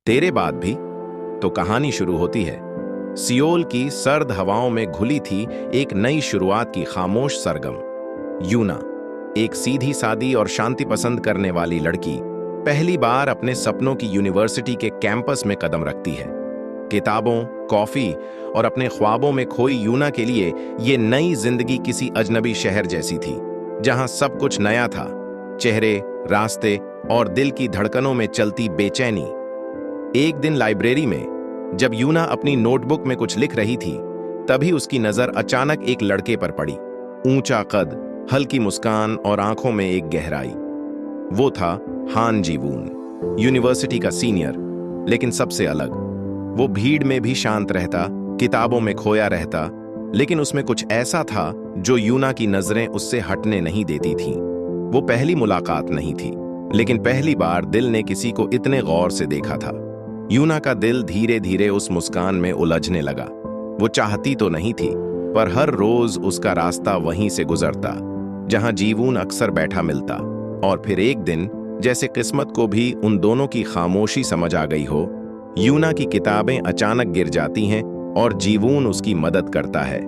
तेरे बाद भी। तो कहानी शुरू होती है। सियोल की सर्द हवाओं में घुली थी एक नई शुरुआत की खामोश सरगम यूना, एक सीधी सादी और शांति पसंद करने वाली लड़की पहली बार अपने सपनों की यूनिवर्सिटी के कैंपस में कदम रखती है। किताबों, कॉफी और अपने ख्वाबों में खोई यूना के लिए ये नई जिंदगी किसी अजनबी शहर जैसी थी, जहां सब कुछ नया था। चेहरे, रास्ते और दिल की धड़कनों में चलती बेचैनी। एक दिन लाइब्रेरी में जब यूना अपनी नोटबुक में कुछ लिख रही थी, तभी उसकी नजर अचानक एक लड़के पर पड़ी। ऊंचा कद, हल्की मुस्कान और आंखों में एक गहराई। वो था हान जी-वून, यूनिवर्सिटी का सीनियर, लेकिन सबसे अलग। वो भीड़ में भी शांत रहता, किताबों में खोया रहता, लेकिन उसमें कुछ ऐसा था जो यूना की नजरें उससे हटने नहीं देती थीं। वो पहली मुलाकात नहीं थी, लेकिन पहली बार दिल ने किसी को इतने गौर से देखा था। यूना का दिल धीरे धीरे उस मुस्कान में उलझने लगा। वो चाहती तो नहीं थी, पर हर रोज उसका रास्ता वहीं से गुजरता, जहां जी-वून अक्सर बैठा मिलता। और फिर एक दिन, जैसे किस्मत को भी उन दोनों की खामोशी समझ आ गई हो, यूना की किताबें अचानक गिर जाती हैं और जी-वून उसकी मदद करता है।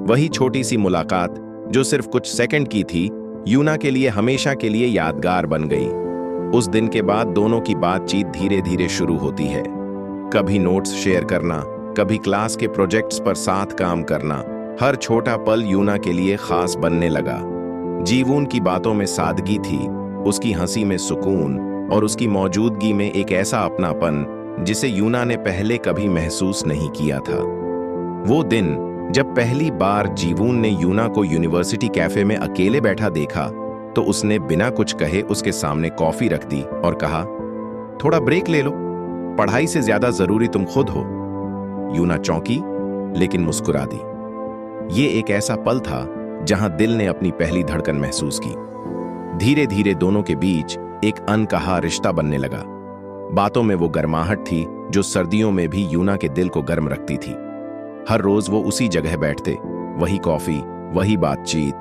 वही छोटी सी मुलाकात, जो सिर्फ कुछ सेकंड की थी, यूना के लिए हमेशा के लिए यादगार बन गई। उस दिन के बाद दोनों की बातचीत धीरे धीरे शुरू होती है। कभी नोट्स शेयर करना, कभी क्लास के प्रोजेक्ट्स पर साथ काम करना। हर छोटा पल यूना के लिए खास बनने लगा। जी-वून की बातों में सादगी थी, उसकी हंसी में सुकून और उसकी मौजूदगी में एक ऐसा अपनापन जिसे यूना ने पहले कभी महसूस नहीं किया था। वो दिन जब पहली बार जी-वून ने यूना को यूनिवर्सिटी कैफे में अकेले बैठा देखा, तो उसने बिना कुछ कहे उसके सामने कॉफी रख दी और कहा, थोड़ा ब्रेक ले लो, पढ़ाई से ज्यादा जरूरी तुम खुद हो। यूना चौंकी, लेकिन मुस्कुरा दी। ये एक ऐसा पल था जहां दिल ने अपनी पहली धड़कन महसूस की। धीरे धीरे दोनों के बीच एक अनकहा रिश्ता बनने लगा। बातों में वो गर्माहट थी जो सर्दियों में भी यूना के दिल को गर्म रखती थी। हर रोज वो उसी जगह बैठते, वही कॉफी, वही बातचीत,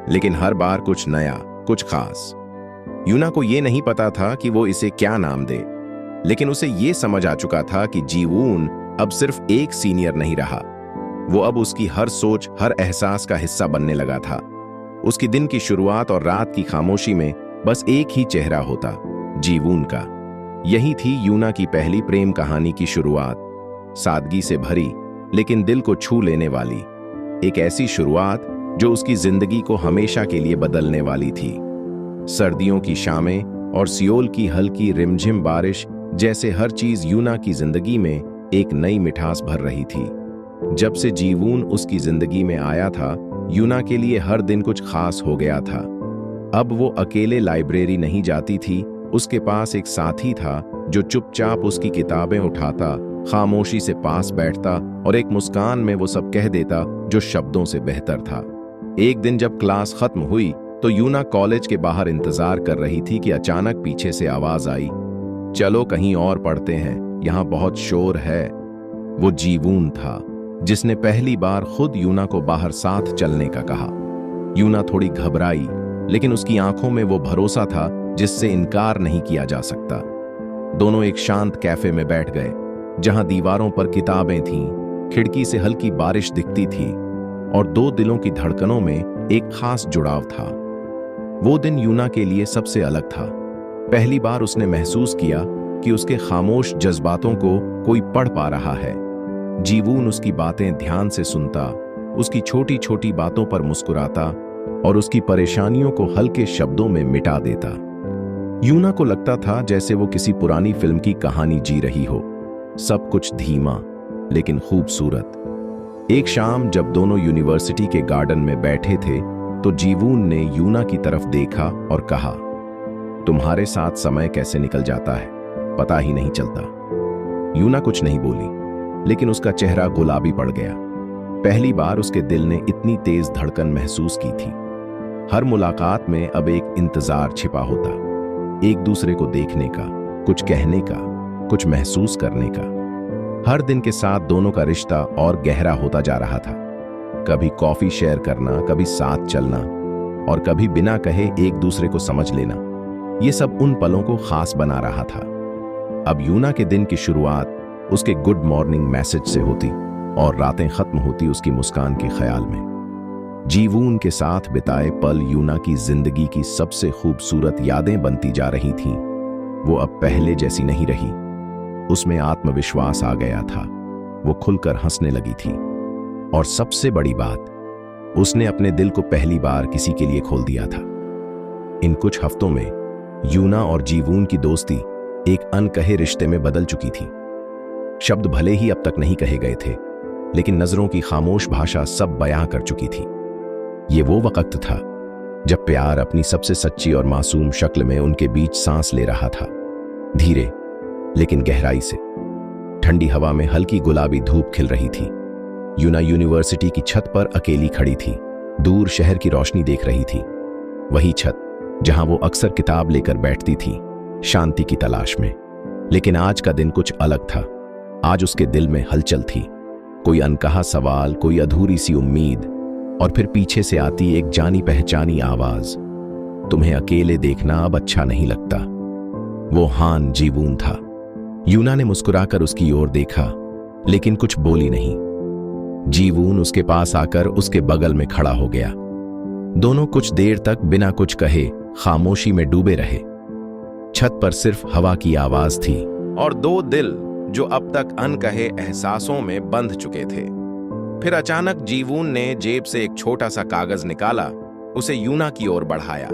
लेकिन हर बार कुछ नया, कुछ खास। यूना को ये नहीं पता था कि वो इसे क्या नाम दे, लेकिन उसे ये समझ आ चुका था कि जी-वून अब सिर्फ एक सीनियर नहीं रहा। वो अब उसकी हर सोच, हर एहसास का हिस्सा बनने लगा था। उसकी दिन की शुरुआत और रात की खामोशी में बस एक ही चेहरा होता, जी-वून का। यही थी यूना की पहली प्रेम कहानी की शुरुआत, सादगी से भरी लेकिन दिल को छू लेने वाली। एक ऐसी शुरुआत जो उसकी जिंदगी को हमेशा के लिए बदलने वाली थी। सर्दियों की शामें और सियोल की हल्की रिमझिम बारिश जैसे हर चीज यूना की जिंदगी में एक नई मिठास भर रही थी। जब से जी-वून उसकी जिंदगी में आया था, यूना के लिए हर दिन कुछ खास हो गया था। अब वो अकेले लाइब्रेरी नहीं जाती थी, उसके पास एक साथी था जो चुपचाप उसकी किताबें उठाता, खामोशी से पास बैठता और एक मुस्कान में वो सब कह देता जो शब्दों से बेहतर था। एक दिन जब क्लास खत्म हुई तो यूना कॉलेज के बाहर इंतजार कर रही थी कि अचानक पीछे से आवाज आई, चलो कहीं और पढ़ते हैं, यहाँ बहुत शोर है। वो जी-वून था जिसने पहली बार खुद यूना को बाहर साथ चलने का कहा। यूना थोड़ी घबराई, लेकिन उसकी आंखों में वो भरोसा था जिससे इनकार नहीं किया जा सकता। दोनों एक शांत कैफे में बैठ गए, जहां दीवारों पर किताबें थीं, खिड़की से हल्की बारिश दिखती थी और दो दिलों की धड़कनों में एक खास जुड़ाव था। वो दिन यूना के लिए सबसे अलग था। पहली बार उसने महसूस किया कि उसके खामोश जज्बातों को कोई पढ़ पा रहा है। जी-वून उसकी बातें ध्यान से सुनता, उसकी छोटी छोटी बातों पर मुस्कुराता और उसकी परेशानियों को हल्के शब्दों में मिटा देता। यूना को लगता था जैसे वो किसी पुरानी फिल्म की कहानी जी रही हो, सब कुछ धीमा लेकिन खूबसूरत। एक शाम जब दोनों यूनिवर्सिटी के गार्डन में बैठे थे, तो जी-वून ने यूना की तरफ देखा और कहा, तुम्हारे साथ समय कैसे निकल जाता है, पता ही नहीं चलता। यूना कुछ नहीं बोली, लेकिन उसका चेहरा गुलाबी पड़ गया। पहली बार उसके दिल ने इतनी तेज धड़कन महसूस की थी। हर मुलाकात में अब एक इंतजार छिपा होता, एक दूसरे को देखने का, कुछ कहने का, कुछ महसूस करने का। हर दिन के साथ दोनों का रिश्ता और गहरा होता जा रहा था। कभी कॉफी शेयर करना, कभी साथ चलना और कभी बिना कहे एक दूसरे को समझ लेना। ये सब उन पलों को खास बना रहा था। अब यूना के दिन की शुरुआत उसके गुड मॉर्निंग मैसेज से होती और रातें खत्म होती उसकी मुस्कान के ख्याल में। जीवून के साथ बिताए पल यूना की जिंदगी की सबसे खूबसूरत यादें बनती जा रही थीं। वो अब पहले जैसी नहीं रही। उसमें आत्मविश्वास आ गया था। वो खुलकर हंसने लगी थी और सबसे बड़ी बात, उसने अपने दिल को पहली बार किसी के लिए खोल दिया था। इन कुछ हफ्तों में यूना और जीवून की दोस्ती एक अनकहे रिश्ते में बदल चुकी थी। शब्द भले ही अब तक नहीं कहे गए थे, लेकिन नजरों की खामोश भाषा सब बयां कर चुकी थी। ये वो वक्त था जब प्यार अपनी सबसे सच्ची और मासूम शक्ल में उनके बीच सांस ले रहा था, धीरे लेकिन गहराई से। ठंडी हवा में हल्की गुलाबी धूप खिल रही थी। यूना यूनिवर्सिटी की छत पर अकेली खड़ी थी, दूर शहर की रोशनी देख रही थी। वही छत जहां वो अक्सर किताब लेकर बैठती थी, शांति की तलाश में। लेकिन आज का दिन कुछ अलग था। आज उसके दिल में हलचल थी, कोई अनकहा सवाल, कोई अधूरी सी उम्मीद, और फिर पीछे से आती एक जानी पहचानी आवाज, तुम्हें अकेले देखना अब अच्छा नहीं लगता। वो हान जीवून था। यूना ने मुस्कुराकर उसकी ओर देखा, लेकिन कुछ बोली नहीं। जीवून उसके पास आकर उसके बगल में खड़ा हो गया। दोनों कुछ देर तक बिना कुछ कहे खामोशी में डूबे रहे। छत पर सिर्फ हवा की आवाज थी और दो दिल जो अब तक अनकहे एहसासों में बंध चुके थे। फिर अचानक जीवून ने जेब से एक छोटा सा कागज निकाला, उसे यूना की ओर बढ़ाया।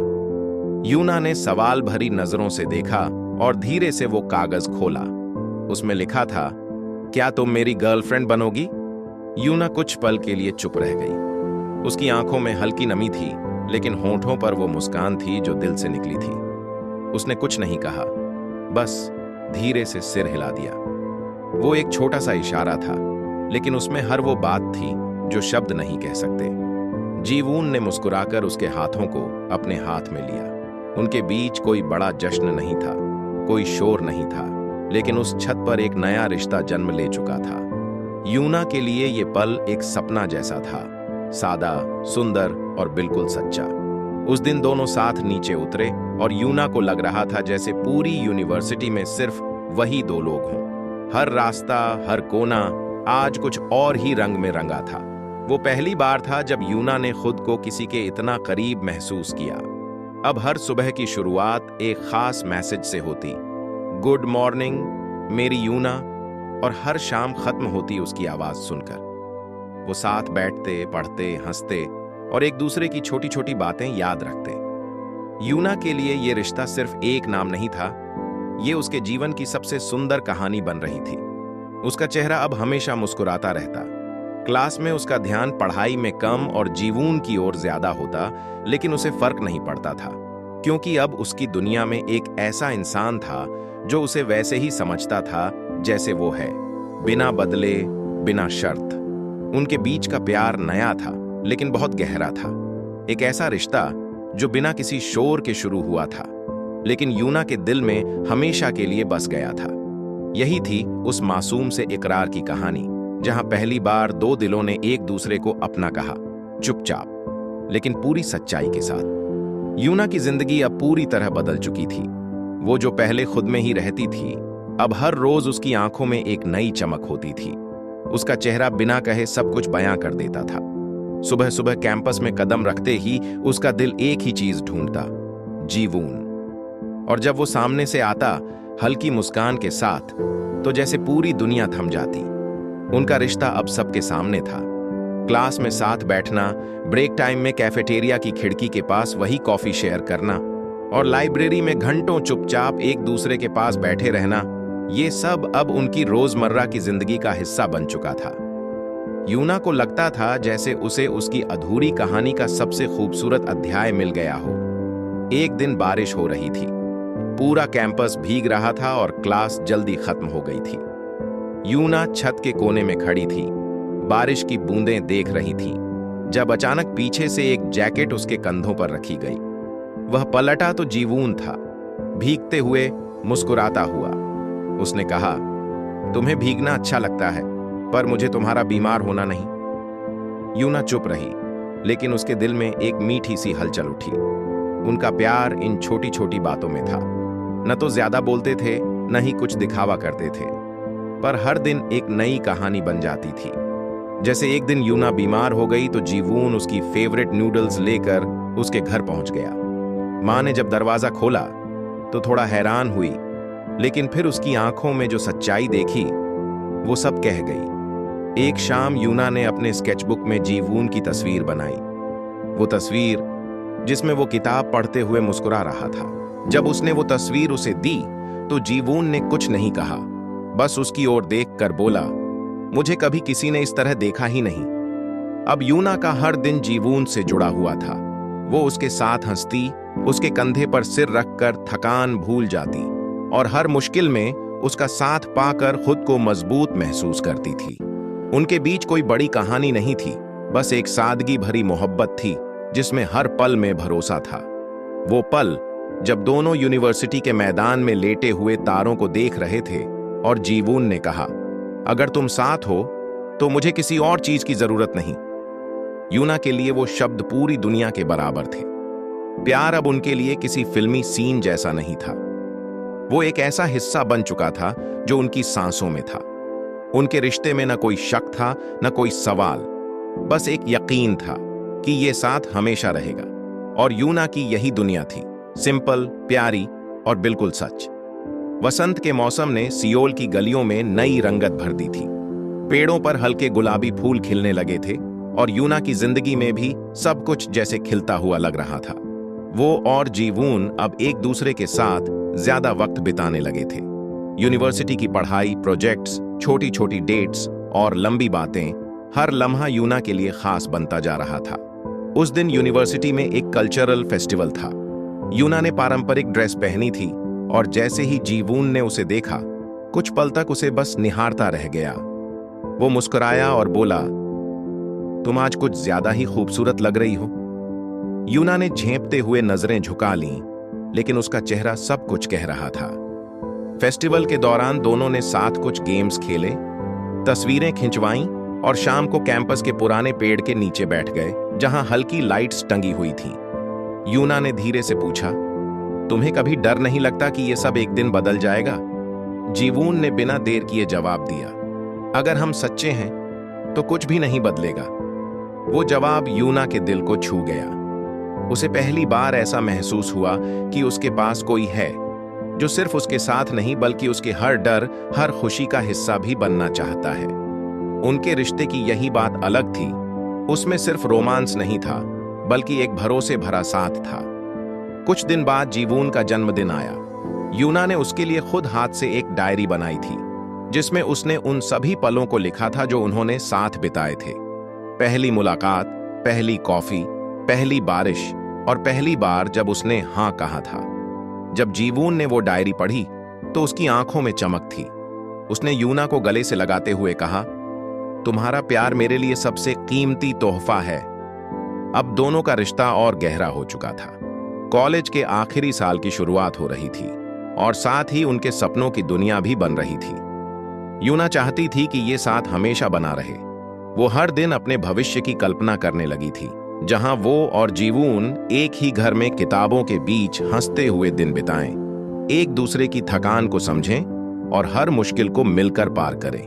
यूना ने सवाल भरी नजरों से देखा और धीरे से वो कागज खोला। उसमें लिखा था, क्या तुम मेरी गर्लफ्रेंड बनोगी? यूना कुछ पल के लिए चुप रह गई। उसकी आंखों में हल्की नमी थी, लेकिन होंठों पर वो मुस्कान थी जो दिल से निकली थी। उसने कुछ नहीं कहा, बस धीरे से सिर हिला दिया। वो एक छोटा सा इशारा था, लेकिन उसमें हर वो बात थी जो शब्द नहीं कह सकते। जीवून ने मुस्कुराकर उसके हाथों को अपने हाथ में लिया। उनके बीच कोई बड़ा जश्न नहीं था, कोई शोर नहीं था, लेकिन उस छत पर एक नया रिश्ता जन्म ले चुका था। यूना के लिए ये पल एक सपना जैसा था, सादा, सुंदर और बिल्कुल सच्चा। उस दिन दोनों साथ नीचे उतरे और यूना को लग रहा था जैसे पूरी यूनिवर्सिटी में सिर्फ वही दो लोग हों। हर रास्ता, हर कोना आज कुछ और ही रंग में रंगा था। वो पहली बार था जब यूना ने खुद को किसी के इतना करीब महसूस किया। अब हर सुबह की शुरुआत एक खास मैसेज से होती, गुड मॉर्निंग मेरी यूना, और हर शाम खत्म होती उसकी आवाज सुनकर। वो साथ बैठते, पढ़ते, हंसते और एक दूसरे की छोटी छोटी बातें याद रखते। यूना के लिए ये रिश्ता सिर्फ एक नाम नहीं था, ये उसके जीवन की सबसे सुंदर कहानी बन रही थी। उसका चेहरा अब हमेशा मुस्कुराता रहता। क्लास में उसका ध्यान पढ़ाई में कम और जीवून की ओर ज्यादा होता, लेकिन उसे फर्क नहीं पड़ता था, क्योंकि अब उसकी दुनिया में एक ऐसा इंसान था जो उसे वैसे ही समझता था जैसे वो है, बिना बदले, बिना शर्त। उनके बीच का प्यार नया था, लेकिन बहुत गहरा था। एक ऐसा रिश्ता जो बिना किसी शोर के शुरू हुआ था, लेकिन यूना के दिल में हमेशा के लिए बस गया था। यही थी उस मासूम से इकरार की कहानी, जहां पहली बार दो दिलों ने एक दूसरे को अपना कहा, चुपचाप लेकिन पूरी सच्चाई के साथ। यूना की जिंदगी अब पूरी तरह बदल चुकी थी। वो जो पहले खुद में ही रहती थी, अब हर रोज उसकी आंखों में एक नई चमक होती थी। उसका चेहरा बिना कहे सब कुछ बयां कर देता था। सुबह सुबह कैंपस में कदम रखते ही उसका दिल एक ही चीज ढूंढता, जीवून। और जब वो सामने से आता हल्की मुस्कान के साथ, तो जैसे पूरी दुनिया थम जाती। उनका रिश्ता अब सबके सामने था। क्लास में साथ बैठना, ब्रेक टाइम में कैफेटेरिया की खिड़की के पास वही कॉफी शेयर करना, और लाइब्रेरी में घंटों चुपचाप एक दूसरे के पास बैठे रहना, ये सब अब उनकी रोजमर्रा की जिंदगी का हिस्सा बन चुका था। यूना को लगता था जैसे उसे उसकी अधूरी कहानी का सबसे खूबसूरत अध्याय मिल गया हो। एक दिन बारिश हो रही थी, पूरा कैंपस भीग रहा था और क्लास जल्दी खत्म हो गई थी। यूना छत के कोने में खड़ी थी, बारिश की बूंदें देख रही थी, जब अचानक पीछे से एक जैकेट उसके कंधों पर रखी गई। वह पलटा तो जीवून था, भीगते हुए, मुस्कुराता हुआ। उसने कहा, तुम्हें भीगना अच्छा लगता है, पर मुझे तुम्हारा बीमार होना नहीं। यूना चुप रही, लेकिन उसके दिल में एक मीठी सी हलचल उठी। उनका प्यार इन छोटी छोटी बातों में था। न तो ज्यादा बोलते थे, न ही कुछ दिखावा करते थे, पर हर दिन एक नई कहानी बन जाती थी। जैसे एक दिन यूना बीमार हो गई तो जीवून उसकी फेवरेट नूडल्स लेकर उसके घर पहुंच गया। मां ने जब दरवाजा खोला तो थोड़ा हैरान हुई, लेकिन फिर उसकी आंखों में जो सच्चाई देखी वो सब कह गई। एक शाम यूना ने अपने स्केचबुक में जीवून की तस्वीर बनाई, वो तस्वीर जिसमें वो किताब पढ़ते हुए मुस्कुरा रहा था। जब उसने वो तस्वीर उसे दी तो जीवून ने कुछ नहीं कहा, बस उसकी ओर देखकर बोला, मुझे कभी किसी ने इस तरह देखा ही नहीं। अब यूना का हर दिन जीवून से जुड़ा हुआ था। वो उसके साथ हंसती, उसके कंधे पर सिर रखकर थकान भूल जाती और हर मुश्किल में उसका साथ पाकर खुद को मजबूत महसूस करती थी। उनके बीच कोई बड़ी कहानी नहीं थी, बस एक सादगी भरी मोहब्बत थी जिसमें हर पल में भरोसा था। वो पल जब दोनों यूनिवर्सिटी के मैदान में लेटे हुए तारों को देख रहे थे और जीवून ने कहा, अगर तुम साथ हो तो मुझे किसी और चीज की जरूरत नहीं। यूना के लिए वो शब्द पूरी दुनिया के बराबर थे। प्यार अब उनके लिए किसी फिल्मी सीन जैसा नहीं था, वो एक ऐसा हिस्सा बन चुका था जो उनकी सांसों में था। उनके रिश्ते में न कोई शक था, न कोई सवाल, बस एक यकीन था कि ये साथ हमेशा रहेगा। और यूना की यही दुनिया थी, सिंपल, प्यारी और बिल्कुल सच। वसंत के मौसम ने सियोल की गलियों में नई रंगत भर दी थी। पेड़ों पर हल्के गुलाबी फूल खिलने लगे थे और यूना की जिंदगी में भी सब कुछ जैसे खिलता हुआ लग रहा था। वो और जीवून अब एक दूसरे के साथ ज्यादा वक्त बिताने लगे थे। यूनिवर्सिटी की पढ़ाई, प्रोजेक्ट्स, छोटी छोटी डेट्स और लंबी बातें, हर लम्हा यूना के लिए खास बनता जा रहा था। उस दिन यूनिवर्सिटी में एक कल्चरल फेस्टिवल था। यूना ने पारंपरिक ड्रेस पहनी थी और जैसे ही जीवून ने उसे देखा, कुछ पल तक उसे बस निहारता रह गया। वो मुस्कुराया और बोला, तुम आज कुछ ज्यादा ही खूबसूरत लग रही हो। यूना ने झेंपते हुए नजरें झुका लीं, लेकिन उसका चेहरा सब कुछ कह रहा था। फेस्टिवल के दौरान दोनों ने साथ कुछ गेम्स खेले, तस्वीरें खिंचवाईं और शाम को कैंपस के पुराने पेड़ के नीचे बैठ गए जहां हल्की लाइट्स टंगी हुई थीं। यूना ने धीरे से पूछा, तुम्हें कभी डर नहीं लगता कि यह सब एक दिन बदल जाएगा? जीवून ने बिना देर किए जवाब दिया, अगर हम सच्चे हैं तो कुछ भी नहीं बदलेगा। वो जवाब यूना के दिल को छू गया। उसे पहली बार ऐसा महसूस हुआ कि उसके पास कोई है जो सिर्फ उसके साथ नहीं बल्कि उसके हर डर, हर खुशी का हिस्सा भी बनना चाहता है। उनके रिश्ते की यही बात अलग थी। उसमें सिर्फ रोमांस नहीं था, बल्कि एक भरोसे भरा साथ था। कुछ दिन बाद जीवून का जन्मदिन आया। यूना ने उसके लिए खुद हाथ से एक डायरी बनाई थी, जिसमें उसने उन सभी पलों को लिखा था जो उन्होंने साथ बिताए थे। पहली मुलाकात, पहली कॉफी, पहली बारिश और पहली बार जब उसने हाँ कहा था। जब जीवून ने वो डायरी पढ़ी तो उसकी आंखों में चमक थी। उसने यूना को गले से लगाते हुए कहा, तुम्हारा प्यार मेरे लिए सबसे कीमती तोहफा है। अब दोनों का रिश्ता और गहरा हो चुका था। कॉलेज के आखिरी साल की शुरुआत हो रही थी और साथ ही उनके सपनों की दुनिया भी बन रही थी। यूना चाहती थी कि ये साथ हमेशा बना रहे। वो हर दिन अपने भविष्य की कल्पना करने लगी थी, जहां वो और जीवून एक ही घर में किताबों के बीच हंसते हुए दिन बिताएं, एक दूसरे की थकान को समझें और हर मुश्किल को मिलकर पार करें।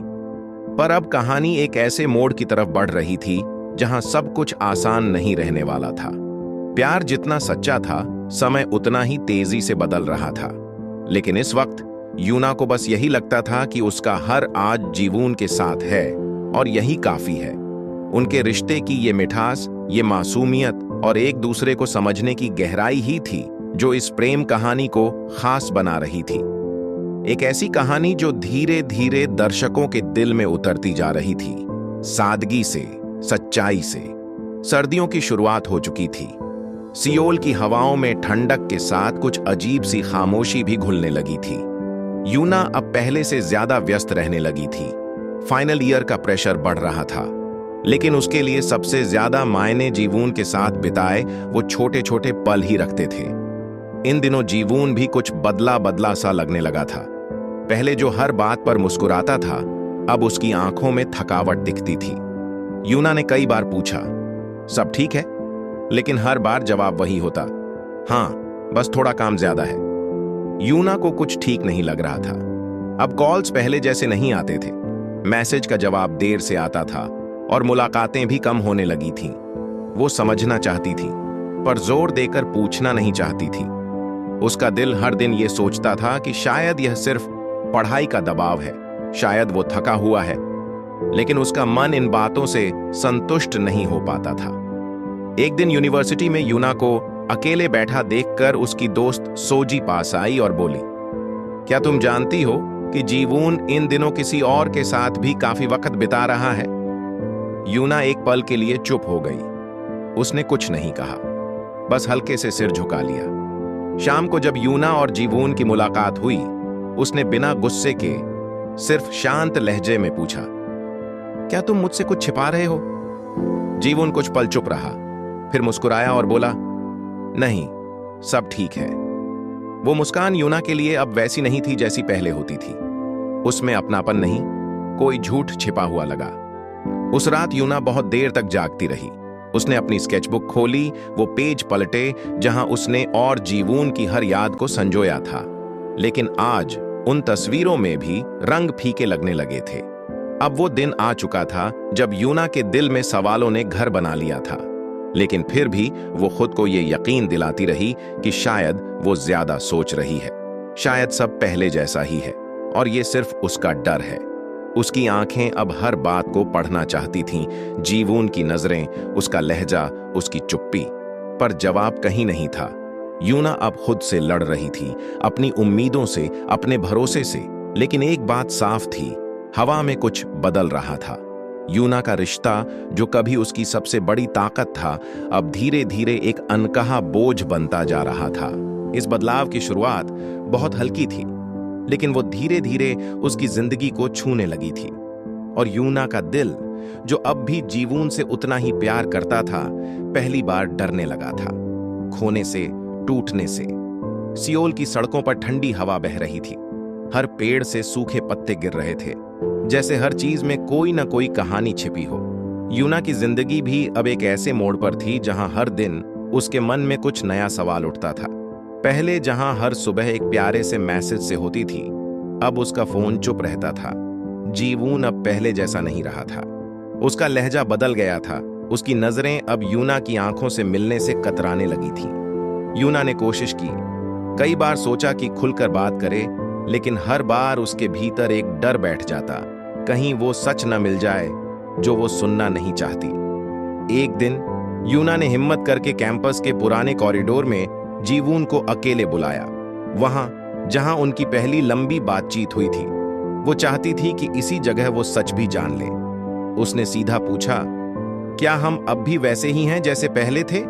पर अब कहानी एक ऐसे मोड़ की तरफ बढ़ रही थी जहां सब कुछ आसान नहीं रहने वाला था। प्यार जितना सच्चा था, समय उतना ही तेजी से बदल रहा था। लेकिन इस वक्त यूना को बस यही लगता था कि उसका हर आज जीवून के साथ है और यही काफी है। उनके रिश्ते की ये मिठास, ये मासूमियत और एक दूसरे को समझने की गहराई ही थी जो इस प्रेम कहानी को खास बना रही थी। एक ऐसी कहानी जो धीरे धीरे दर्शकों के दिल में उतरती जा रही थी, सादगी से, सच्चाई से। सर्दियों की शुरुआत हो चुकी थी। सियोल की हवाओं में ठंडक के साथ कुछ अजीब सी खामोशी भी घुलने लगी थी। यूना अब पहले से ज्यादा व्यस्त रहने लगी थी। फाइनल ईयर का प्रेशर बढ़ रहा था, लेकिन उसके लिए सबसे ज्यादा मायने जीवून के साथ बिताए वो छोटे छोटे पल ही रखते थे। इन दिनों जीवून भी कुछ बदला बदला सा लगने लगा था। पहले जो हर बात पर मुस्कुराता था, अब उसकी आंखों में थकावट दिखती थी। यूना ने कई बार पूछा, सब ठीक है? लेकिन हर बार जवाब वही होता, हाँ, बस थोड़ा काम ज्यादा है। यूना को कुछ ठीक नहीं लग रहा था। अब कॉल्स पहले जैसे नहीं आते थे। मैसेज का जवाब देर से आता था और मुलाकातें भी कम होने लगी थीं। वो समझना चाहती थी, पर जोर देकर पूछना नहीं चाहती थी। उसका दिल हर दिन ये सोचता था कि शायद यह सिर्फ पढ़ाई का दबाव है, शायद वो थका हुआ है, लेकिन उसका मन इन बातों से संतुष्ट नहीं हो पाता था। एक दिन यूनिवर्सिटी में यूना को अकेले बैठा देखकर उसकी दोस्त सोजी पास आई और बोली, क्या तुम जानती हो कि जीवून इन दिनों किसी और के साथ भी काफी वक्त बिता रहा है? यूना एक पल के लिए चुप हो गई। उसने कुछ नहीं कहा, बस हल्के से सिर झुका लिया। शाम को जब यूना और जीवून की मुलाकात हुई, उसने बिना गुस्से के सिर्फ शांत लहजे में पूछा, क्या तुम मुझसे कुछ छिपा रहे हो? जीवून कुछ पल चुप रहा, फिर मुस्कुराया और बोला, नहीं, सब ठीक है। वो मुस्कान यूना के लिए अब वैसी नहीं थी जैसी पहले होती थी। उसमें अपनापन नहीं, कोई झूठ छिपा हुआ लगा। उस रात यूना बहुत देर तक जागती रही। उसने अपनी स्केचबुक खोली, वो पेज पलटे जहां उसने और जीवून की हर याद को संजोया था। लेकिन आज उन तस्वीरों में भी रंग फीके लगने लगे थे। अब वो दिन आ चुका था जब यूना के दिल में सवालों ने घर बना लिया था। लेकिन फिर भी वो खुद को ये यकीन दिलाती रही कि शायद वो ज्यादा सोच रही है, शायद सब पहले जैसा ही है और ये सिर्फ उसका डर है। उसकी आंखें अब हर बात को पढ़ना चाहती थीं, जीवून की नजरें, उसका लहजा, उसकी चुप्पी, पर जवाब कहीं नहीं था। यूना अब खुद से लड़ रही थी, अपनी उम्मीदों से, अपने भरोसे से। लेकिन एक बात साफ थी, हवा में कुछ बदल रहा था। यूना का रिश्ता, जो कभी उसकी सबसे बड़ी ताकत था, अब धीरे धीरे एक अनकहा बोझ बनता जा रहा था। इस बदलाव की शुरुआत बहुत हल्की थी, लेकिन वो धीरे धीरे उसकी जिंदगी को छूने लगी थी। और यूना का दिल, जो अब भी जीवून से उतना ही प्यार करता था, पहली बार डरने लगा था, खोने से, टूटने से। सियोल की सड़कों पर ठंडी हवा बह रही थी, हर पेड़ से सूखे पत्ते गिर रहे थे, जैसे हर चीज में कोई ना कोई कहानी छिपी हो। यूना की जिंदगी भी अब एक ऐसे मोड़ पर थी जहां हर दिन उसके मन में कुछ नया सवाल उठता था। पहले जहां हर सुबह एक प्यारे से मैसेज से होती थी, अब उसका फोन चुप रहता था। जीवून अब पहले जैसा नहीं रहा था, उसका लहजा बदल गया था। उसकी नजरें अब यूना की आंखों से मिलने से कतराने लगी थीं। यूना ने कोशिश की, कई बार सोचा कि खुलकर बात करे, लेकिन हर बार उसके भीतर एक डर बैठ जाता, कहीं वो सच न मिल जाए जो वो सुनना नहीं चाहती। एक दिन यूना ने हिम्मत करके कैंपस के पुराने कॉरिडोर में जीवून को अकेले बुलाया, वहां जहां उनकी पहली लंबी बातचीत हुई थी। वो चाहती थी कि इसी जगह वो सच भी जान ले। उसने सीधा पूछा, क्या हम अब भी वैसे ही हैं जैसे पहले थे?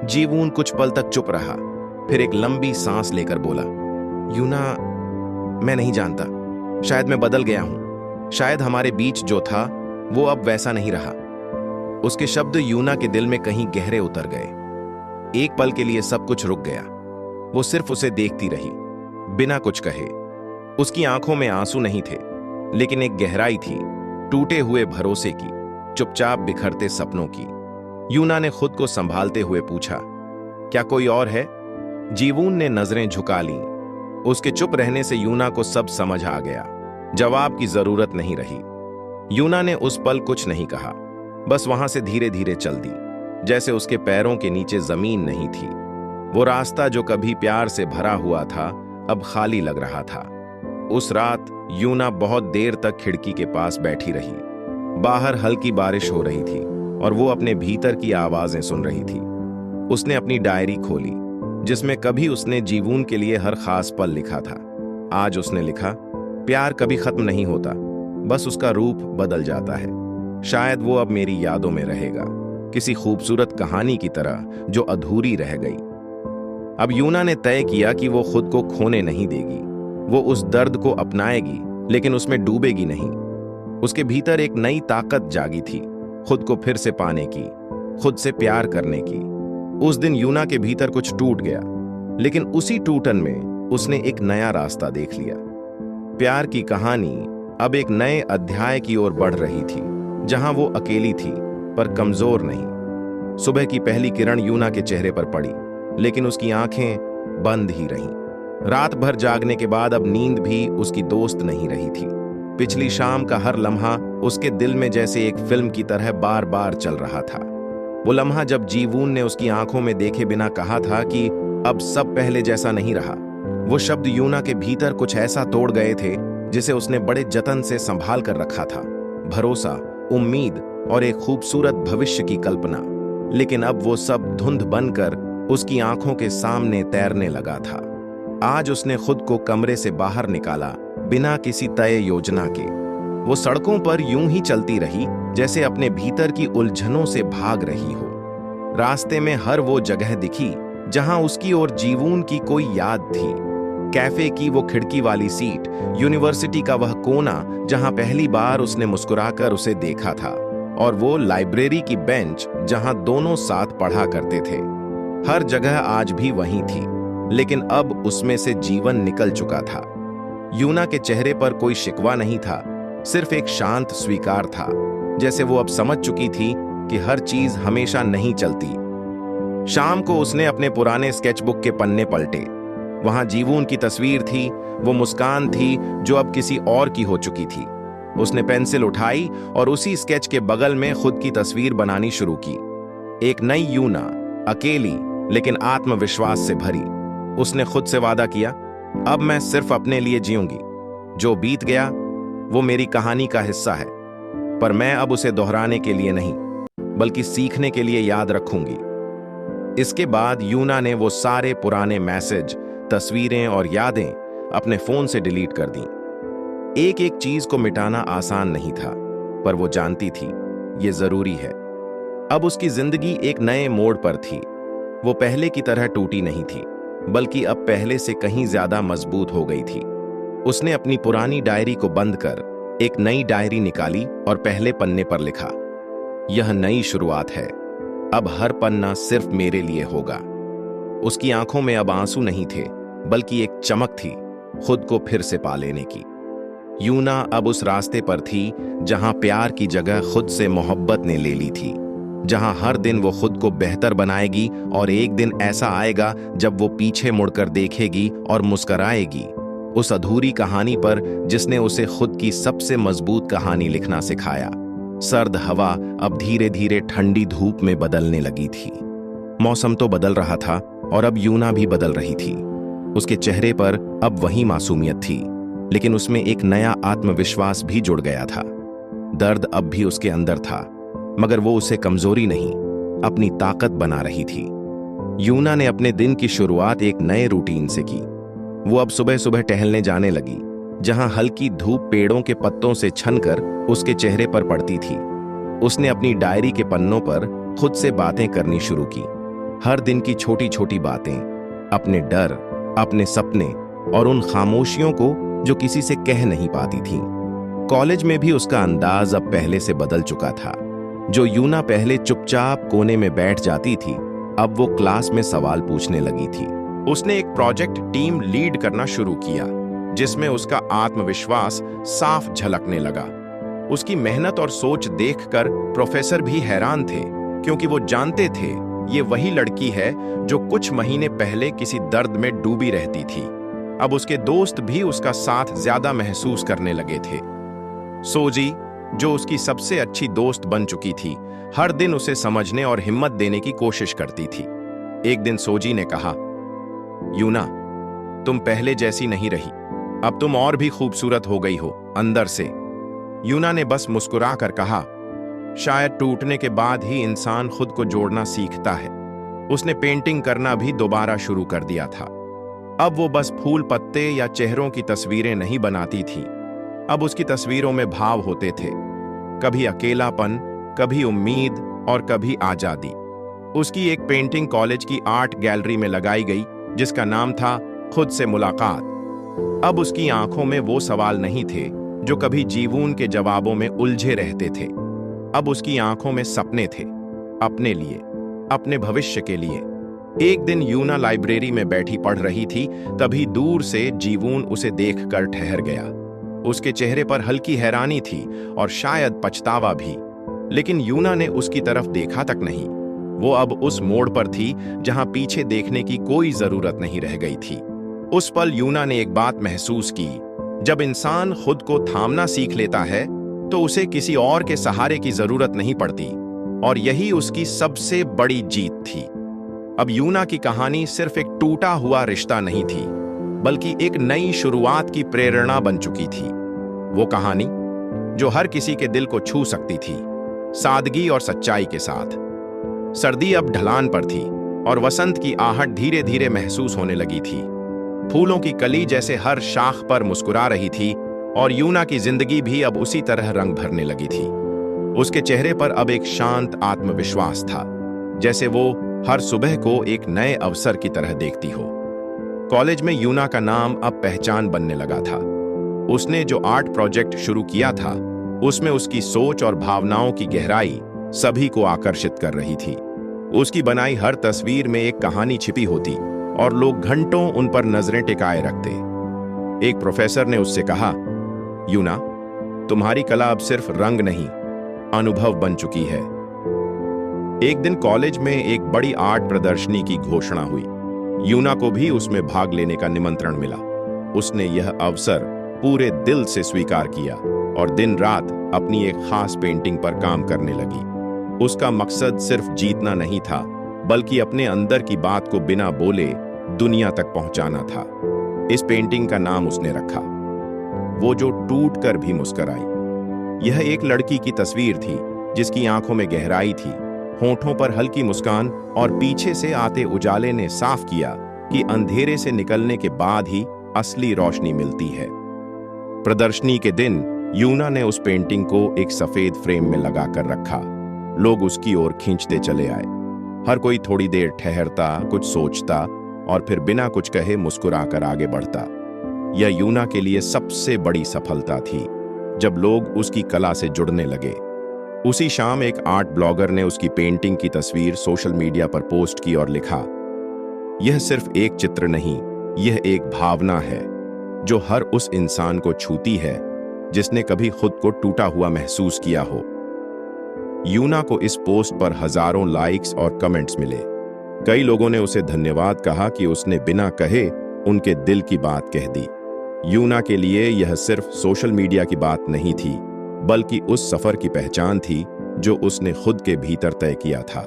जीवून कुछ पल तक चुप रहा, फिर एक लंबी सांस लेकर बोला, यूना, मैं नहीं जानता, शायद मैं बदल गया हूं, शायद हमारे बीच जो था वो अब वैसा नहीं रहा। उसके शब्द यूना के दिल में कहीं गहरे उतर गए। एक पल के लिए सब कुछ रुक गया। वो सिर्फ उसे देखती रही, बिना कुछ कहे। उसकी आंखों में आंसू नहीं थे, लेकिन एक गहराई थी, टूटे हुए भरोसे की, चुपचाप बिखरते सपनों की। यूना ने खुद को संभालते हुए पूछा, क्या कोई और है? जीवून ने नजरें झुका लीं। उसके चुप रहने से यूना को सब समझ आ गया। जवाब की जरूरत नहीं रही। यूना ने उस पल कुछ नहीं कहा, बस वहां से धीरे धीरे चल दी, जैसे उसके पैरों के नीचे जमीन नहीं थी। वो रास्ता जो कभी प्यार से भरा हुआ था, अब खाली लग रहा था। उस रात यूना बहुत देर तक खिड़की के पास बैठी रही। बाहर हल्की बारिश हो रही थी और वो अपने भीतर की आवाजें सुन रही थी। उसने अपनी डायरी खोली, जिसमें कभी उसने जीवून के लिए हर खास पल लिखा था। आज उसने लिखा, प्यार कभी खत्म नहीं होता, बस उसका रूप बदल जाता है। शायद वो अब मेरी यादों में रहेगा, किसी खूबसूरत कहानी की तरह जो अधूरी रह गई। अब यूना ने तय किया कि वो खुद को खोने नहीं देगी। वो उस दर्द को अपनाएगी, लेकिन उसमें डूबेगी नहीं। उसके भीतर एक नई ताकत जागी थी, खुद को फिर से पाने की, खुद से प्यार करने की। उस दिन यूना के भीतर कुछ टूट गया, लेकिन उसी टूटन में उसने एक नया रास्ता देख लिया। प्यार की कहानी अब एक नए अध्याय की ओर बढ़ रही थी, जहां वो अकेली थी पर कमजोर नहीं। सुबह की पहली किरण यूना के चेहरे पर पड़ी, लेकिन उसकी आंखें बंद ही रहीं। रात भर जागने के बाद अब नींद भी उसकी दोस्त नहीं रही थी। पिछली शाम का हर लम्हा उसके दिल में जैसे एक फिल्म की तरह बार बार चल रहा था। वो लम्हा जब जीवून ने उसकी आंखों में देखे बिना कहा था कि अब सब पहले जैसा नहीं रहा। वो शब्द यूना के भीतर कुछ ऐसा तोड़ गए थे जिसे उसने बड़े जतन से संभाल कर रखा था। भरोसा, उम्मीद और एक खूबसूरत भविष्य की कल्पना। लेकिन अब वो सब धुंध बनकर उसकी आंखों के सामने तैरने लगा था। आज उसने खुद को कमरे से बाहर निकाला, बिना किसी तय योजना के। वो सड़कों पर यूं ही चलती रही जैसे अपने भीतर की उलझनों से भाग रही हो। रास्ते में हर वो जगह दिखी जहां उसकी और जीवून की कोई याद थी। कैफे की वो खिड़की वाली सीट, यूनिवर्सिटी का वह कोना जहां पहली बार उसने मुस्कुराकर उसे देखा था, और वो लाइब्रेरी की बेंच जहां दोनों साथ पढ़ा करते थे। हर जगह आज भी वही थी, लेकिन अब उसमें से जीवन निकल चुका था। यूना के चेहरे पर कोई शिकवा नहीं था, सिर्फ एक शांत स्वीकार था, जैसे वो अब समझ चुकी थी कि हर चीज हमेशा नहीं चलती। शाम को उसने अपने पुराने स्केचबुक के पन्ने पलटे। वहां जीवून की तस्वीर थी, वो मुस्कान थी जो अब किसी और की हो चुकी थी। उसने पेंसिल उठाई और उसी स्केच के बगल में खुद की तस्वीर बनानी शुरू की। एक नई यूना, अकेली लेकिन आत्मविश्वास से भरी। उसने खुद से वादा किया, अब मैं सिर्फ अपने लिए जीऊंगी। जो बीत गया वो मेरी कहानी का हिस्सा है, पर मैं अब उसे दोहराने के लिए नहीं, बल्कि सीखने के लिए याद रखूंगी। इसके बाद यूना ने वो सारे पुराने मैसेज, तस्वीरें और यादें अपने फोन से डिलीट कर दी। एक एक चीज को मिटाना आसान नहीं था, पर वो जानती थी ये जरूरी है। अब उसकी जिंदगी एक नए मोड़ पर थी। वो पहले की तरह टूटी नहीं थी, बल्कि अब पहले से कहीं ज्यादा मजबूत हो गई थी। उसने अपनी पुरानी डायरी को बंद कर एक नई डायरी निकाली और पहले पन्ने पर लिखा, यह नई शुरुआत है, अब हर पन्ना सिर्फ मेरे लिए होगा। उसकी आंखों में अब आंसू नहीं थे, बल्कि एक चमक थी, खुद को फिर से पा लेने की। यूना अब उस रास्ते पर थी जहां प्यार की जगह खुद से मोहब्बत ने ले ली थी, जहां हर दिन वो खुद को बेहतर बनाएगी, और एक दिन ऐसा आएगा जब वो पीछे मुड़कर देखेगी और मुस्कराएगी उस अधूरी कहानी पर जिसने उसे खुद की सबसे मजबूत कहानी लिखना सिखाया। सर्द हवा अब धीरे धीरे ठंडी धूप में बदलने लगी थी। मौसम तो बदल रहा था और अब यूना भी बदल रही थी। उसके चेहरे पर अब वही मासूमियत थी, लेकिन उसमें एक नया आत्मविश्वास भी जुड़ गया था। दर्द अब भी उसके अंदर था, मगर वो उसे कमजोरी नहीं, अपनी ताकत बना रही थी। यूना ने अपने दिन की शुरुआत एक नए रूटीन से की। वो अब सुबह सुबह टहलने जाने लगी, जहां हल्की धूप पेड़ों के पत्तों से छनकर उसके चेहरे पर पड़ती थी। उसने अपनी डायरी के पन्नों पर खुद से बातें करनी शुरू की, हर दिन की छोटी छोटी बातें, अपने डर, अपने सपने और उन खामोशियों को जो किसी से कह नहीं पाती थी। कॉलेज में भी उसका अंदाज अब पहले से बदल चुका था। जो यूना पहले चुपचाप कोने में बैठ जाती थी, अब वो क्लास में सवाल पूछने लगी थी। उसने एक प्रोजेक्ट टीम लीड करना शुरू किया, जिसमें उसका आत्मविश्वास साफ झलकने लगा। उसकी मेहनत और सोच देखकर प्रोफेसर भी हैरान थे, क्योंकि वो जानते थे ये वही लड़की है जो कुछ महीने पहले किसी दर्द में डूबी रहती थी। अब उसके दोस्त भी उसका साथ ज्यादा महसूस करने लगे थे। सोजी, जो उसकी सबसे अच्छी दोस्त बन चुकी थी, हर दिन उसे समझने और हिम्मत देने की कोशिश करती थी। एक दिन सोजी ने कहा, यूना, तुम पहले जैसी नहीं रही, अब तुम और भी खूबसूरत हो गई हो अंदर से। यूना ने बस मुस्कुरा कर कहा, शायद टूटने के बाद ही इंसान खुद को जोड़ना सीखता है। उसने पेंटिंग करना भी दोबारा शुरू कर दिया था। अब वो बस फूल पत्ते या चेहरों की तस्वीरें नहीं बनाती थी, अब उसकी तस्वीरों में भाव होते थे, कभी अकेलापन, कभी उम्मीद और कभी आजादी। उसकी एक पेंटिंग कॉलेज की आर्ट गैलरी में लगाई गई, जिसका नाम था खुद से मुलाकात। अब उसकी आंखों में वो सवाल नहीं थे जो कभी जीवून के जवाबों में उलझे रहते थे। अब उसकी आंखों में सपने थे, अपने लिए, अपने भविष्य के लिए। एक दिन यूना लाइब्रेरी में बैठी पढ़ रही थी, तभी दूर से जीवून उसे देखकर ठहर गया। उसके चेहरे पर हल्की हैरानी थी और शायद पछतावा भी, लेकिन यूना ने उसकी तरफ देखा तक नहीं। वो अब उस मोड़ पर थी जहां पीछे देखने की कोई जरूरत नहीं रह गई थी। उस पल यूना ने एक बात महसूस की। जब इंसान खुद को थामना सीख लेता है तो उसे किसी और के सहारे की जरूरत नहीं पड़ती, और यही उसकी सबसे बड़ी जीत थी। अब यूना की कहानी सिर्फ एक टूटा हुआ रिश्ता नहीं थी, बल्कि एक नई शुरुआत की प्रेरणा बन चुकी थी। वो कहानी जो हर किसी के दिल को छू सकती थी, सादगी और सच्चाई के साथ। सर्दी अब ढलान पर थी और वसंत की आहट धीरे धीरे महसूस होने लगी थी। फूलों की कली जैसे हर शाख पर मुस्कुरा रही थी, और यूना की जिंदगी भी अब उसी तरह रंग भरने लगी थी। उसके चेहरे पर अब एक शांत आत्मविश्वास था, जैसे वो हर सुबह को एक नए अवसर की तरह देखती हो। कॉलेज में यूना का नाम अब पहचान बनने लगा था। उसने जो आर्ट प्रोजेक्ट शुरू किया था, उसमें उसकी सोच और भावनाओं की गहराई सभी को आकर्षित कर रही थी। उसकी बनाई हर तस्वीर में एक कहानी छिपी होती, और लोग घंटों उन पर नजरें टिकाए रखते। एक प्रोफेसर ने उससे कहा, यूना, तुम्हारी कला अब सिर्फ रंग नहीं, अनुभव बन चुकी है। एक दिन कॉलेज में एक बड़ी आर्ट प्रदर्शनी की घोषणा हुई। यूना को भी उसमें भाग लेने का निमंत्रण मिला। उसने यह अवसर पूरे दिल से स्वीकार किया और दिन रात अपनी एक खास पेंटिंग पर काम करने लगी। उसका मकसद सिर्फ जीतना नहीं था, बल्कि अपने अंदर की बात को बिना बोले दुनिया तक पहुंचाना था। इस पेंटिंग का नाम उसने रखा, वो जो टूट कर भी मुस्कुराई। यह एक लड़की की तस्वीर थी जिसकी आंखों में गहराई थी, होंठों पर हल्की मुस्कान, और पीछे से आते उजाले ने साफ किया कि अंधेरे से निकलने के बाद ही असली रोशनी मिलती है। प्रदर्शनी के दिन यूना ने उस पेंटिंग को एक सफेद फ्रेम में लगा कर रखा। लोग उसकी ओर खींचते चले आए। हर कोई थोड़ी देर ठहरता, कुछ सोचता, और फिर बिना कुछ कहे मुस्कुराकर आगे बढ़ता। यह यूना के लिए सबसे बड़ी सफलता थी, जब लोग उसकी कला से जुड़ने लगे। उसी शाम एक आर्ट ब्लॉगर ने उसकी पेंटिंग की तस्वीर सोशल मीडिया पर पोस्ट की और लिखा, यह सिर्फ एक चित्र नहीं, यह एक भावना है जो हर उस इंसान को छूती है जिसने कभी खुद को टूटा हुआ महसूस किया हो। यूना को इस पोस्ट पर हजारों लाइक्स और कमेंट्स मिले। कई लोगों ने उसे धन्यवाद कहा कि उसने बिना कहे उनके दिल की बात कह दी। यूना के लिए यह सिर्फ सोशल मीडिया की बात नहीं थी, बल्कि उस सफर की पहचान थी जो उसने खुद के भीतर तय किया था।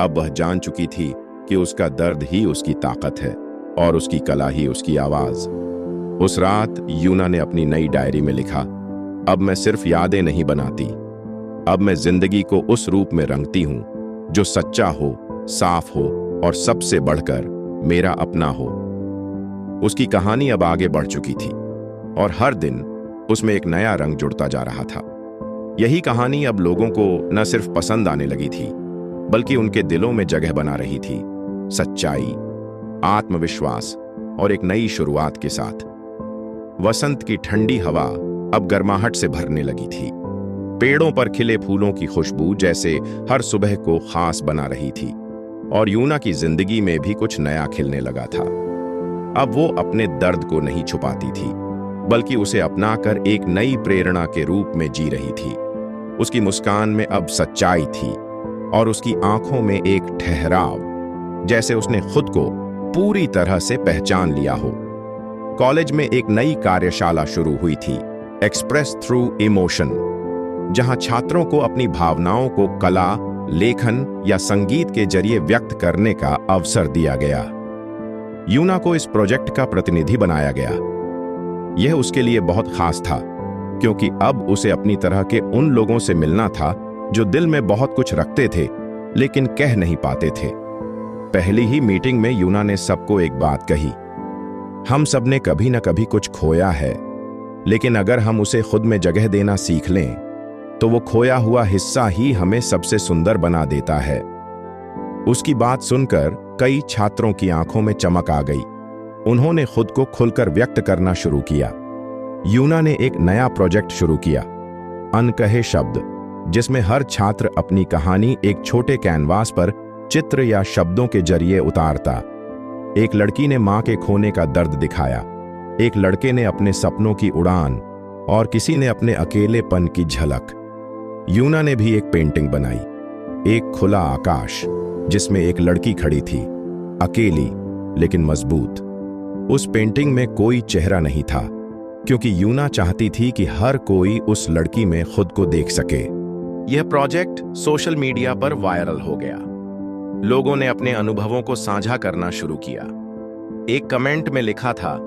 अब वह जान चुकी थी कि उसका दर्द ही उसकी ताकत है और उसकी कला ही उसकी आवाज। उस रात यूना ने अपनी नई डायरी में लिखा, अब मैं सिर्फ यादें नहीं बनाती, अब मैं जिंदगी को उस रूप में रंगती हूं जो सच्चा हो, साफ हो और सबसे बढ़कर मेरा अपना हो। उसकी कहानी अब आगे बढ़ चुकी थी और हर दिन उसमें एक नया रंग जुड़ता जा रहा था। यही कहानी अब लोगों को न सिर्फ पसंद आने लगी थी, बल्कि उनके दिलों में जगह बना रही थी, सच्चाई, आत्मविश्वास और एक नई शुरुआत के साथ। वसंत की ठंडी हवा अब गर्माहट से भरने लगी थी। पेड़ों पर खिले फूलों की खुशबू जैसे हर सुबह को खास बना रही थी, और यूना की जिंदगी में भी कुछ नया खिलने लगा था। अब वो अपने दर्द को नहीं छुपाती थी, बल्कि उसे अपनाकर एक नई प्रेरणा के रूप में जी रही थी। उसकी मुस्कान में अब सच्चाई थी और उसकी आंखों में एक ठहराव, जैसे उसने खुद को पूरी तरह से पहचान लिया हो। कॉलेज में एक नई कार्यशाला शुरू हुई थी, एक्सप्रेस थ्रू इमोशन, जहां छात्रों को अपनी भावनाओं को कला, लेखन या संगीत के जरिए व्यक्त करने का अवसर दिया गया। यूना को इस प्रोजेक्ट का प्रतिनिधि बनाया गया। यह उसके लिए बहुत खास था, क्योंकि अब उसे अपनी तरह के उन लोगों से मिलना था जो दिल में बहुत कुछ रखते थे लेकिन कह नहीं पाते थे। पहली ही मीटिंग में यूना ने सबको एक बात कही, हम सब ने कभी न कभी कुछ खोया है, लेकिन अगर हम उसे खुद में जगह देना सीख लें तो वो खोया हुआ हिस्सा ही हमें सबसे सुंदर बना देता है। उसकी बात सुनकर कई छात्रों की आंखों में चमक आ गई। उन्होंने खुद को खुलकर व्यक्त करना शुरू किया। यूना ने एक नया प्रोजेक्ट शुरू किया, अनकहे शब्द, जिसमें हर छात्र अपनी कहानी एक छोटे कैनवास पर चित्र या शब्दों के जरिए उतारता। एक लड़की ने मां के खोने का दर्द दिखाया, एक लड़के ने अपने सपनों की उड़ान, और किसी ने अपने अकेलेपन की झलक। यूना ने भी एक पेंटिंग बनाई, एक खुला आकाश जिसमें एक लड़की खड़ी थी, अकेली लेकिन मजबूत। उस पेंटिंग में कोई चेहरा नहीं था, क्योंकि यूना चाहती थी कि हर कोई उस लड़की में खुद को देख सके। यह प्रोजेक्ट सोशल मीडिया पर वायरल हो गया। लोगों ने अपने अनुभवों को साझा करना शुरू किया। एक कमेंट में लिखा था,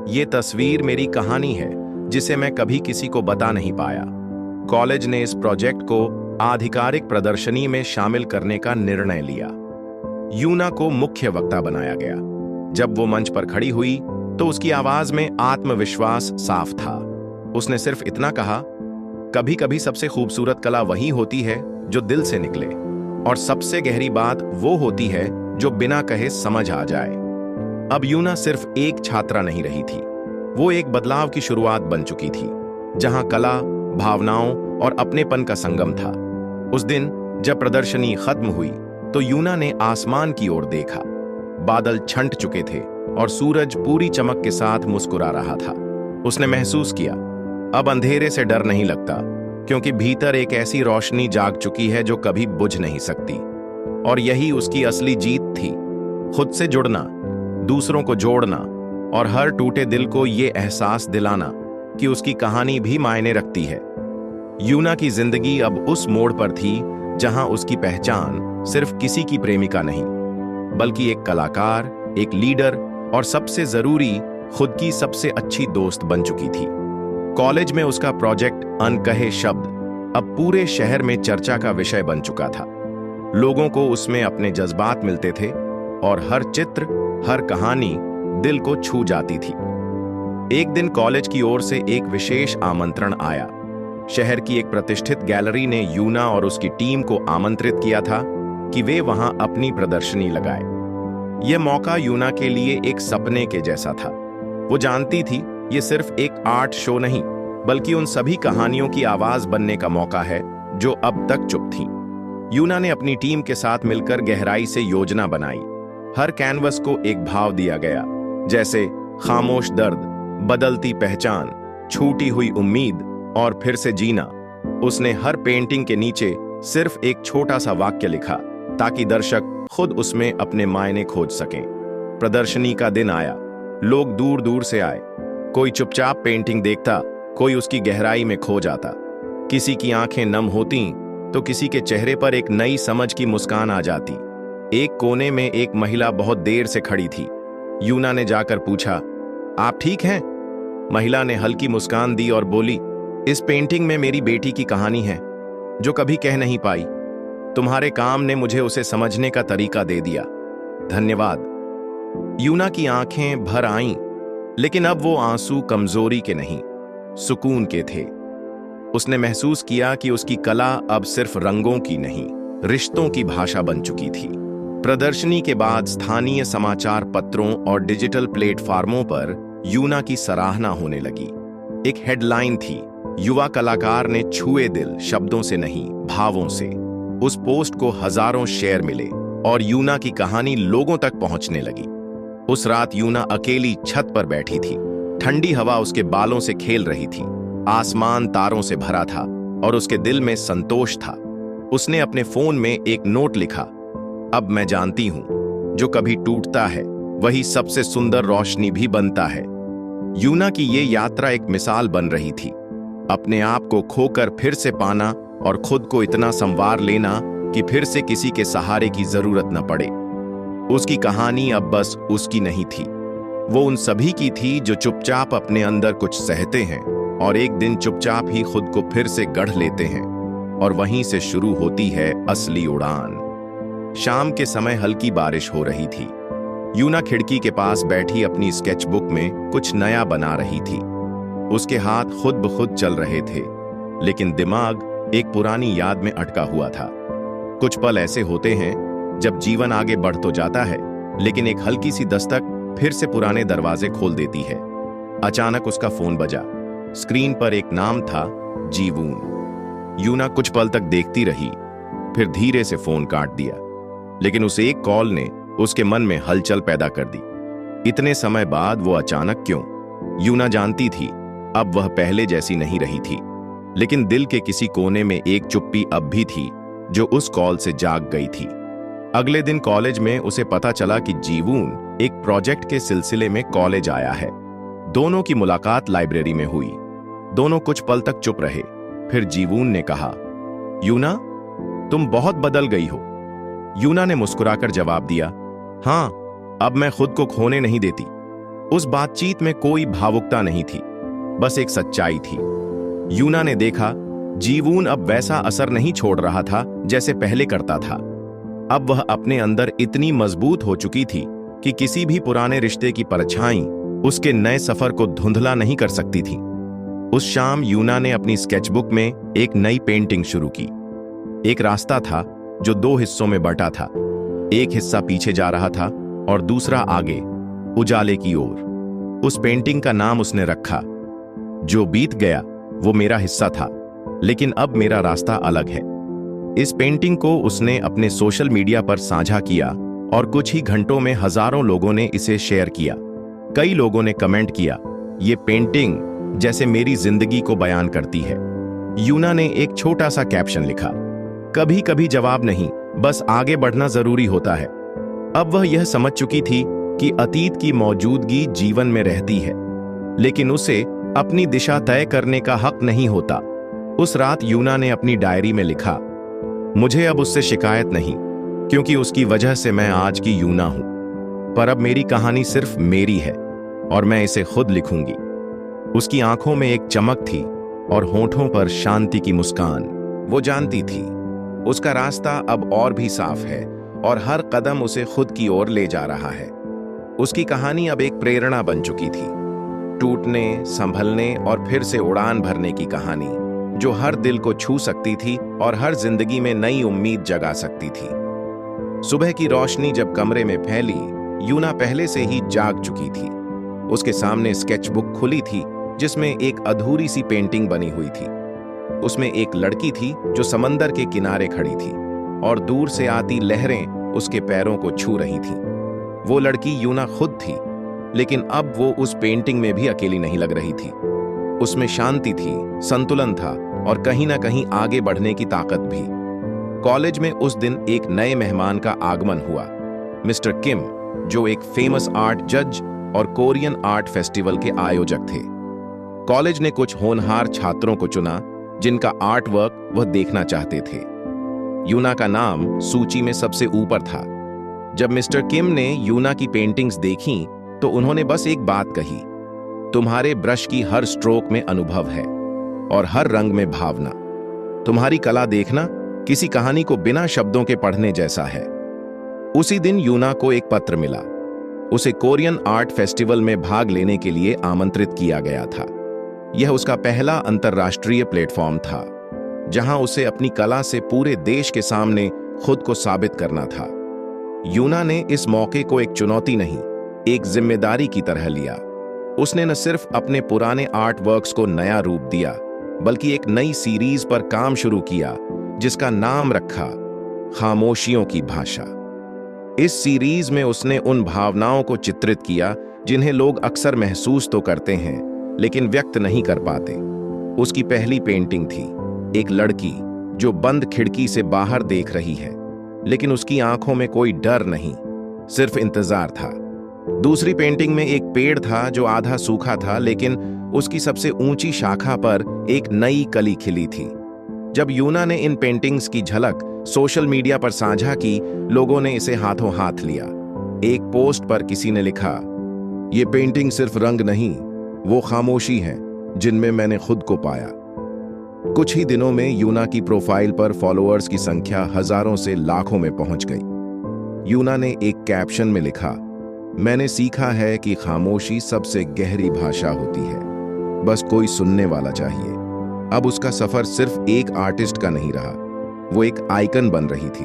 "ये तस्वीर मेरी कहानी है जिसे मैं कभी किसी को बता नहीं पाया।" कॉलेज ने इस प्रोजेक्ट को आधिकारिक प्रदर्शनी में शामिल करने का निर्णय लिया। यूना को मुख्य वक्ता बनाया गया। जब वो मंच पर खड़ी हुई तो उसकी आवाज में आत्मविश्वास साफ था। उसने सिर्फ इतना कहा, "कभी कभी सबसे खूबसूरत कला वही होती है जो दिल से निकले, और सबसे गहरी बात वो होती है जो बिना कहे समझ आ जाए।" अब यूना सिर्फ एक छात्रा नहीं रही थी, वो एक बदलाव की शुरुआत बन चुकी थी, जहां कला, भावनाओं और अपनेपन का संगम था। उस दिन जब प्रदर्शनी खत्म हुई तो यूना ने आसमान की ओर देखा। बादल छंट चुके थे और सूरज पूरी चमक के साथ मुस्कुरा रहा था। उसने महसूस किया, अब अंधेरे से डर नहीं लगता, क्योंकि भीतर एक ऐसी रोशनी जाग चुकी है जो कभी बुझ नहीं सकती। और यही उसकी असली जीत थी, खुद से जुड़ना, दूसरों को जोड़ना और हर टूटे दिल को ये एहसास दिलाना कि उसकी कहानी भी मायने रखती है। यूना की जिंदगी अब उस मोड़ पर थी जहां उसकी पहचान सिर्फ किसी की प्रेमिका नहीं, बल्कि एक कलाकार, एक लीडर और सबसे जरूरी खुद की सबसे अच्छी दोस्त बन चुकी थी। कॉलेज में उसका प्रोजेक्ट अनकहे शब्द अब पूरे शहर में चर्चा का विषय बन चुका था। लोगों को उसमें अपने जज्बात मिलते थे और हर चित्र, हर कहानी दिल को छू जाती थी। एक दिन कॉलेज की ओर से एक विशेष आमंत्रण आया। शहर की एक प्रतिष्ठित गैलरी ने यूना और उसकी टीम को आमंत्रित किया था कि वे वहां अपनी प्रदर्शनी लगाए। यह मौका यूना के लिए एक सपने के जैसा था। वो जानती थी ये सिर्फ एक आर्ट शो नहीं, बल्कि उन सभी कहानियों की आवाज बनने का मौका है जो अब तक चुप थीं। यूना ने अपनी टीम के साथ मिलकर गहराई से योजना बनाई। हर कैनवस को एक भाव दिया गया, जैसे खामोश दर्द, बदलती पहचान, छूटी हुई उम्मीद और फिर से जीना। उसने हर पेंटिंग के नीचे सिर्फ एक छोटा सा वाक्य लिखा, ताकि दर्शक खुद उसमें अपने मायने खोज सकें। प्रदर्शनी का दिन आया। लोग दूर दूर से आए। कोई चुपचाप पेंटिंग देखता, कोई उसकी गहराई में खो जाता। किसी की आंखें नम होती तो किसी के चेहरे पर एक नई समझ की मुस्कान आ जाती। एक कोने में एक महिला बहुत देर से खड़ी थी। यूना ने जाकर पूछा, "आप ठीक हैं?" महिला ने हल्की मुस्कान दी और बोली, "इस पेंटिंग में मेरी बेटी की कहानी है, जो कभी कह नहीं पाई। तुम्हारे काम ने मुझे उसे समझने का तरीका दे दिया। धन्यवाद।" यूना की आंखें भर आईं, लेकिन अब वो आंसू कमजोरी के नहीं, सुकून के थे। उसने महसूस किया कि उसकी कला अब सिर्फ रंगों की नहीं, रिश्तों की भाषा बन चुकी थी। प्रदर्शनी के बाद स्थानीय समाचार पत्रों और डिजिटल प्लेटफार्मों पर यूना की सराहना होने लगी। एक हेडलाइन थी, "युवा कलाकार ने छुए दिल, शब्दों से नहीं, भावों से।" उस पोस्ट को हजारों शेयर मिले और यूना की कहानी लोगों तक पहुंचने लगी। उस रात यूना अकेली छत पर बैठी थी। ठंडी हवा उसके बालों से खेल रही थी। आसमान तारों से भरा था और उसके दिल में संतोष था। उसने अपने फोन में एक नोट लिखा, "अब मैं जानती हूं, जो कभी टूटता है वही सबसे सुंदर रोशनी भी बनता है।" यूना की ये यात्रा एक मिसाल बन रही थी। अपने आप को खोकर फिर से पाना और खुद को इतना संवार लेना कि फिर से किसी के सहारे की जरूरत न पड़े। उसकी कहानी अब बस उसकी नहीं थी, वो उन सभी की थी जो चुपचाप अपने अंदर कुछ सहते हैं और एक दिन चुपचाप ही खुद को फिर से गढ़ लेते हैं। और वहीं से शुरू होती है असली उड़ान। शाम के समय हल्की बारिश हो रही थी। यूना खिड़की के पास बैठी अपनी स्केचबुक में कुछ नया बना रही थी। उसके हाथ खुद ब खुद चल रहे थे, लेकिन दिमाग एक पुरानी याद में अटका हुआ था। कुछ पल ऐसे होते हैं जब जीवन आगे बढ़ तो जाता है, लेकिन एक हल्की सी दस्तक फिर से पुराने दरवाजे खोल देती है। अचानक उसका फोन बजा। स्क्रीन पर एक नाम था, जीवून। यूना कुछ पल तक देखती रही, फिर धीरे से फोन काट दिया। लेकिन उस एक कॉल ने उसके मन में हलचल पैदा कर दी। इतने समय बाद वो अचानक क्यों? यूना जानती थी अब वह पहले जैसी नहीं रही थी, लेकिन दिल के किसी कोने में एक चुप्पी अब भी थी जो उस कॉल से जाग गई थी। अगले दिन कॉलेज में उसे पता चला कि जीवून एक प्रोजेक्ट के सिलसिले में कॉलेज आया है। दोनों की मुलाकात लाइब्रेरी में हुई। दोनों कुछ पल तक चुप रहे। फिर जीवून ने कहा, यूना, तुम बहुत बदल गई हो। यूना ने मुस्कुराकर जवाब दिया, हाँ, अब मैं खुद को खोने नहीं देती। उस बातचीत में कोई भावुकता नहीं थी, बस एक सच्चाई थी। यूना ने देखा, जीवून अब वैसा असर नहीं छोड़ रहा था जैसे पहले करता था। अब वह अपने अंदर इतनी मजबूत हो चुकी थी कि किसी भी पुराने रिश्ते की परछाई उसके नए सफर को धुंधला नहीं कर सकती थी। उस शाम यूना ने अपनी स्केचबुक में एक नई पेंटिंग शुरू की। एक रास्ता था जो दो हिस्सों में बंटा था। एक हिस्सा पीछे जा रहा था और दूसरा आगे, उजाले की ओर। उस पेंटिंग का नाम उसने रखा, जो बीत गया वो मेरा हिस्सा था, लेकिन अब मेरा रास्ता अलग है। इस पेंटिंग को उसने अपने सोशल मीडिया पर साझा किया और कुछ ही घंटों में हजारों लोगों ने इसे शेयर किया। कई लोगों ने कमेंट किया, ये पेंटिंग जैसे मेरी जिंदगी को बयान करती है। यूना ने एक छोटा सा कैप्शन लिखा, कभी कभी जवाब नहीं, बस आगे बढ़ना जरूरी होता है। अब वह यह समझ चुकी थी कि अतीत की मौजूदगी जीवन में रहती है, लेकिन उसे अपनी दिशा तय करने का हक नहीं होता। उस रात यूना ने अपनी डायरी में लिखा, मुझे अब उससे शिकायत नहीं, क्योंकि उसकी वजह से मैं आज की यूना हूं। पर अब मेरी कहानी सिर्फ मेरी है और मैं इसे खुद लिखूंगी। उसकी आंखों में एक चमक थी और होठों पर शांति की मुस्कान। वो जानती थी उसका रास्ता अब और भी साफ है और हर कदम उसे खुद की ओर ले जा रहा है। उसकी कहानी अब एक प्रेरणा बन चुकी थी, टूटने, संभलने और फिर से उड़ान भरने की कहानी, जो हर दिल को छू सकती थी और हर जिंदगी में नई उम्मीद जगा सकती थी। सुबह की रोशनी जब कमरे में फैली, यूना पहले से ही जाग चुकी थी। उसके सामने स्केचबुक खुली थी जिसमें एक अधूरी सी पेंटिंग बनी हुई थी। उसमें एक लड़की थी जो समंदर के किनारे खड़ी थी और दूर से आती लहरें उसके पैरों को छू रही थीं। वो लड़की यूना खुद थी, लेकिन अब वो उस पेंटिंग में भी अकेली नहीं लग रही थी। उसमें शांति थी, संतुलन था और कहीं ना कहीं आगे बढ़ने की ताकत भी। कॉलेज में उस दिन एक नए मेहमान का आगमन हुआ, मिस्टर किम, जो एक फेमस आर्ट जज और कोरियन आर्ट फेस्टिवल के आयोजक थे। कॉलेज ने कुछ होनहार छात्रों को चुना जिनका आर्ट वर्क वह देखना चाहते थे। यूना का नाम सूची में सबसे ऊपर था। जब मिस्टर किम ने यूना की पेंटिंग्स देखीं, तो उन्होंने बस एक बात कही, तुम्हारे ब्रश की हर स्ट्रोक में अनुभव है और हर रंग में भावना। तुम्हारी कला देखना किसी कहानी को बिना शब्दों के पढ़ने जैसा है। उसी दिन यूना को एक पत्र मिला। उसे कोरियन आर्ट फेस्टिवल में भाग लेने के लिए आमंत्रित किया गया था। यह उसका पहला अंतर्राष्ट्रीय प्लेटफॉर्म था, जहां उसे अपनी कला से पूरे देश के सामने खुद को साबित करना था। यूना ने इस मौके को एक चुनौती नहीं, एक जिम्मेदारी की तरह लिया। उसने न सिर्फ अपने पुराने आर्ट वर्क्स को नया रूप दिया, बल्कि एक नई सीरीज पर काम शुरू किया जिसका नाम रखा खामोशियों की भाषा। इस सीरीज में उसने उन भावनाओं को चित्रित किया जिन्हें लोग अक्सर महसूस तो करते हैं लेकिन व्यक्त नहीं कर पाते। उसकी पहली पेंटिंग थी एक लड़की जो बंद खिड़की से बाहर देख रही है, लेकिन उसकी आंखों में कोई डर नहीं, सिर्फ इंतजार था। दूसरी पेंटिंग में एक पेड़ था जो आधा सूखा था, लेकिन उसकी सबसे ऊंची शाखा पर एक नई कली खिली थी। जब यूना ने इन पेंटिंग्स की झलक सोशल मीडिया पर साझा की, लोगों ने इसे हाथों हाथ लिया। एक पोस्ट पर किसी ने लिखा, ये पेंटिंग सिर्फ रंग नहीं, वो खामोशी है जिनमें मैंने खुद को पाया। कुछ ही दिनों में यूना की प्रोफाइल पर फॉलोअर्स की संख्या हजारों से लाखों में पहुंच गई। यूना ने एक कैप्शन में लिखा, मैंने सीखा है कि खामोशी सबसे गहरी भाषा होती है, बस कोई सुनने वाला चाहिए। अब उसका सफर सिर्फ एक आर्टिस्ट का नहीं रहा, वो एक आइकन बन रही थी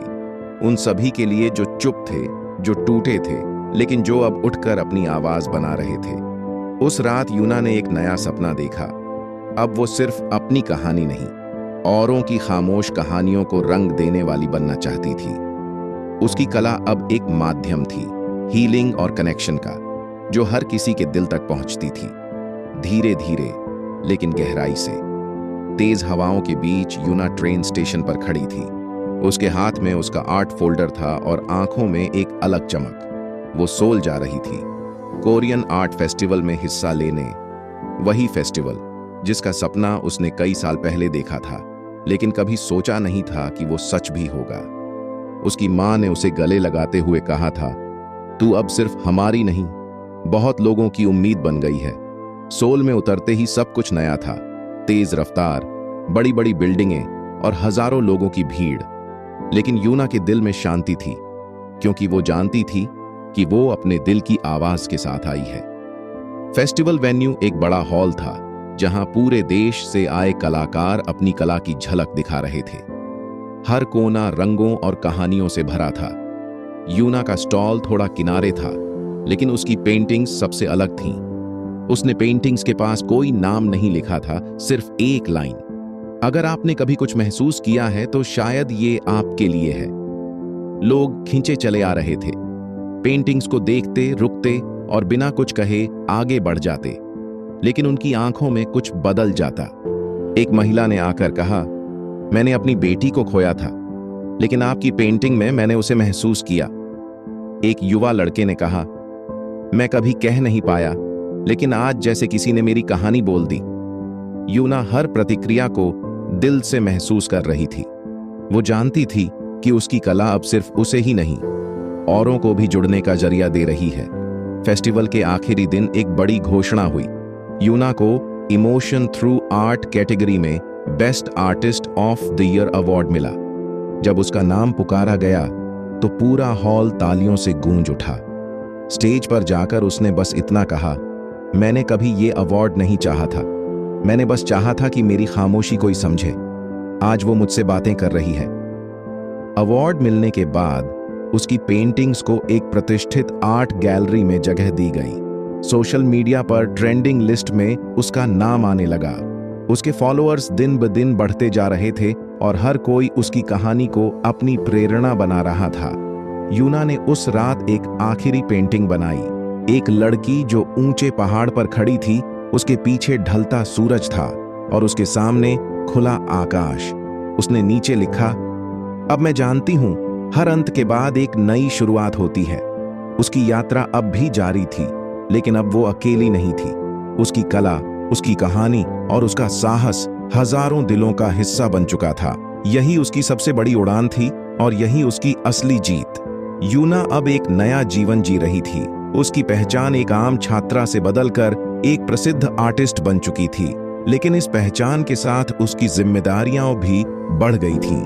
उन सभी के लिए जो चुप थे, जो टूटे थे, लेकिन जो अब उठकर अपनी आवाज बना रहे थे। उस रात यूना ने एक नया सपना देखा। अब वो सिर्फ अपनी कहानी नहीं, औरों की खामोश कहानियों को रंग देने वाली बनना चाहती थी। उसकी कला अब एक माध्यम थी, हीलिंग और कनेक्शन का, जो हर किसी के दिल तक पहुंचती थी, धीरे धीरे लेकिन गहराई से। तेज हवाओं के बीच यूना ट्रेन स्टेशन पर खड़ी थी। उसके हाथ में उसका आर्ट फोल्डर था और आंखों में एक अलग चमक। वो सोल जा रही थी, कोरियन आर्ट फेस्टिवल में हिस्सा लेने। वही फेस्टिवल जिसका सपना उसने कई साल पहले देखा था, लेकिन कभी सोचा नहीं था कि वो सच भी होगा। उसकी माँ ने उसे गले लगाते हुए कहा था, तू अब सिर्फ हमारी नहीं, बहुत लोगों की उम्मीद बन गई है। सोल में उतरते ही सब कुछ नया था, तेज रफ्तार, बड़ी बड़ी बिल्डिंगें और हजारों लोगों की भीड़। लेकिन यूना के दिल में शांति थी, क्योंकि वो जानती थी कि वो अपने दिल की आवाज के साथ आई है। फेस्टिवल वेन्यू एक बड़ा हॉल था, जहां पूरे देश से आए कलाकार अपनी कला की झलक दिखा रहे थे। हर कोना रंगों और कहानियों से भरा था। यूना का स्टॉल थोड़ा किनारे था, लेकिन उसकी पेंटिंग्स सबसे अलग थीं। उसने पेंटिंग्स के पास कोई नाम नहीं लिखा था, सिर्फ एक लाइन, अगर आपने कभी कुछ महसूस किया है तो शायद ये आपके लिए है। लोग खींचे चले आ रहे थे, पेंटिंग्स को देखते, रुकते और बिना कुछ कहे आगे बढ़ जाते, लेकिन उनकी आंखों में कुछ बदल जाता। एक महिला ने आकर कहा, मैंने अपनी बेटी को खोया था, लेकिन आपकी पेंटिंग में मैंने उसे महसूस किया। एक युवा लड़के ने कहा, मैं कभी कह नहीं पाया, लेकिन आज जैसे किसी ने मेरी कहानी बोल दी। यूना हर प्रतिक्रिया को दिल से महसूस कर रही थी। वो जानती थी कि उसकी कला अब सिर्फ उसे ही नहीं, औरों को भी जुड़ने का जरिया दे रही है। फेस्टिवल के आखिरी दिन एक बड़ी घोषणा हुई। यूना को इमोशन थ्रू आर्ट कैटेगरी में best artist of the year award मिला। जब उसका नाम पुकारा गया तो पूरा हॉल तालियों से गूंज उठा। स्टेज पर जाकर उसने बस इतना कहा, मैंने कभी ये अवार्ड नहीं चाहा था, मैंने बस चाहा था कि मेरी खामोशी कोई समझे। आज वो मुझसे बातें कर रही है। अवार्ड मिलने के बाद उसकी पेंटिंग्स को एक प्रतिष्ठित आर्ट गैलरी में जगह दी गई। सोशल मीडिया पर ट्रेंडिंग लिस्ट में उसका नाम आने लगा। उसके फॉलोअर्स दिन ब दिन बढ़ते जा रहे थे और हर कोई उसकी कहानी को अपनी प्रेरणा बना रहा था। यूना ने उस रात एक आखिरी पेंटिंग बनाई। एक लड़की जो ऊंचे पहाड़ पर खड़ी थी, उसके पीछे ढलता सूरज था और उसके सामने खुला आकाश। उसने नीचे लिखा, अब मैं जानती हूं हर अंत के बाद एक नई शुरुआत होती है। उसकी यात्रा अब भी जारी थी, लेकिन अब वो अकेली नहीं थी। उसकी कला, उसकी कहानी और उसका साहस हजारों दिलों का हिस्सा बन चुका था। यही उसकी सबसे बड़ी उड़ान थी और यही उसकी असली जीत। यूना अब एक नया जीवन जी रही थी। उसकी पहचान एक आम छात्रा से बदलकर एक प्रसिद्ध आर्टिस्ट बन चुकी थी, लेकिन इस पहचान के साथ उसकी जिम्मेदारियां भी बढ़ गई थीं।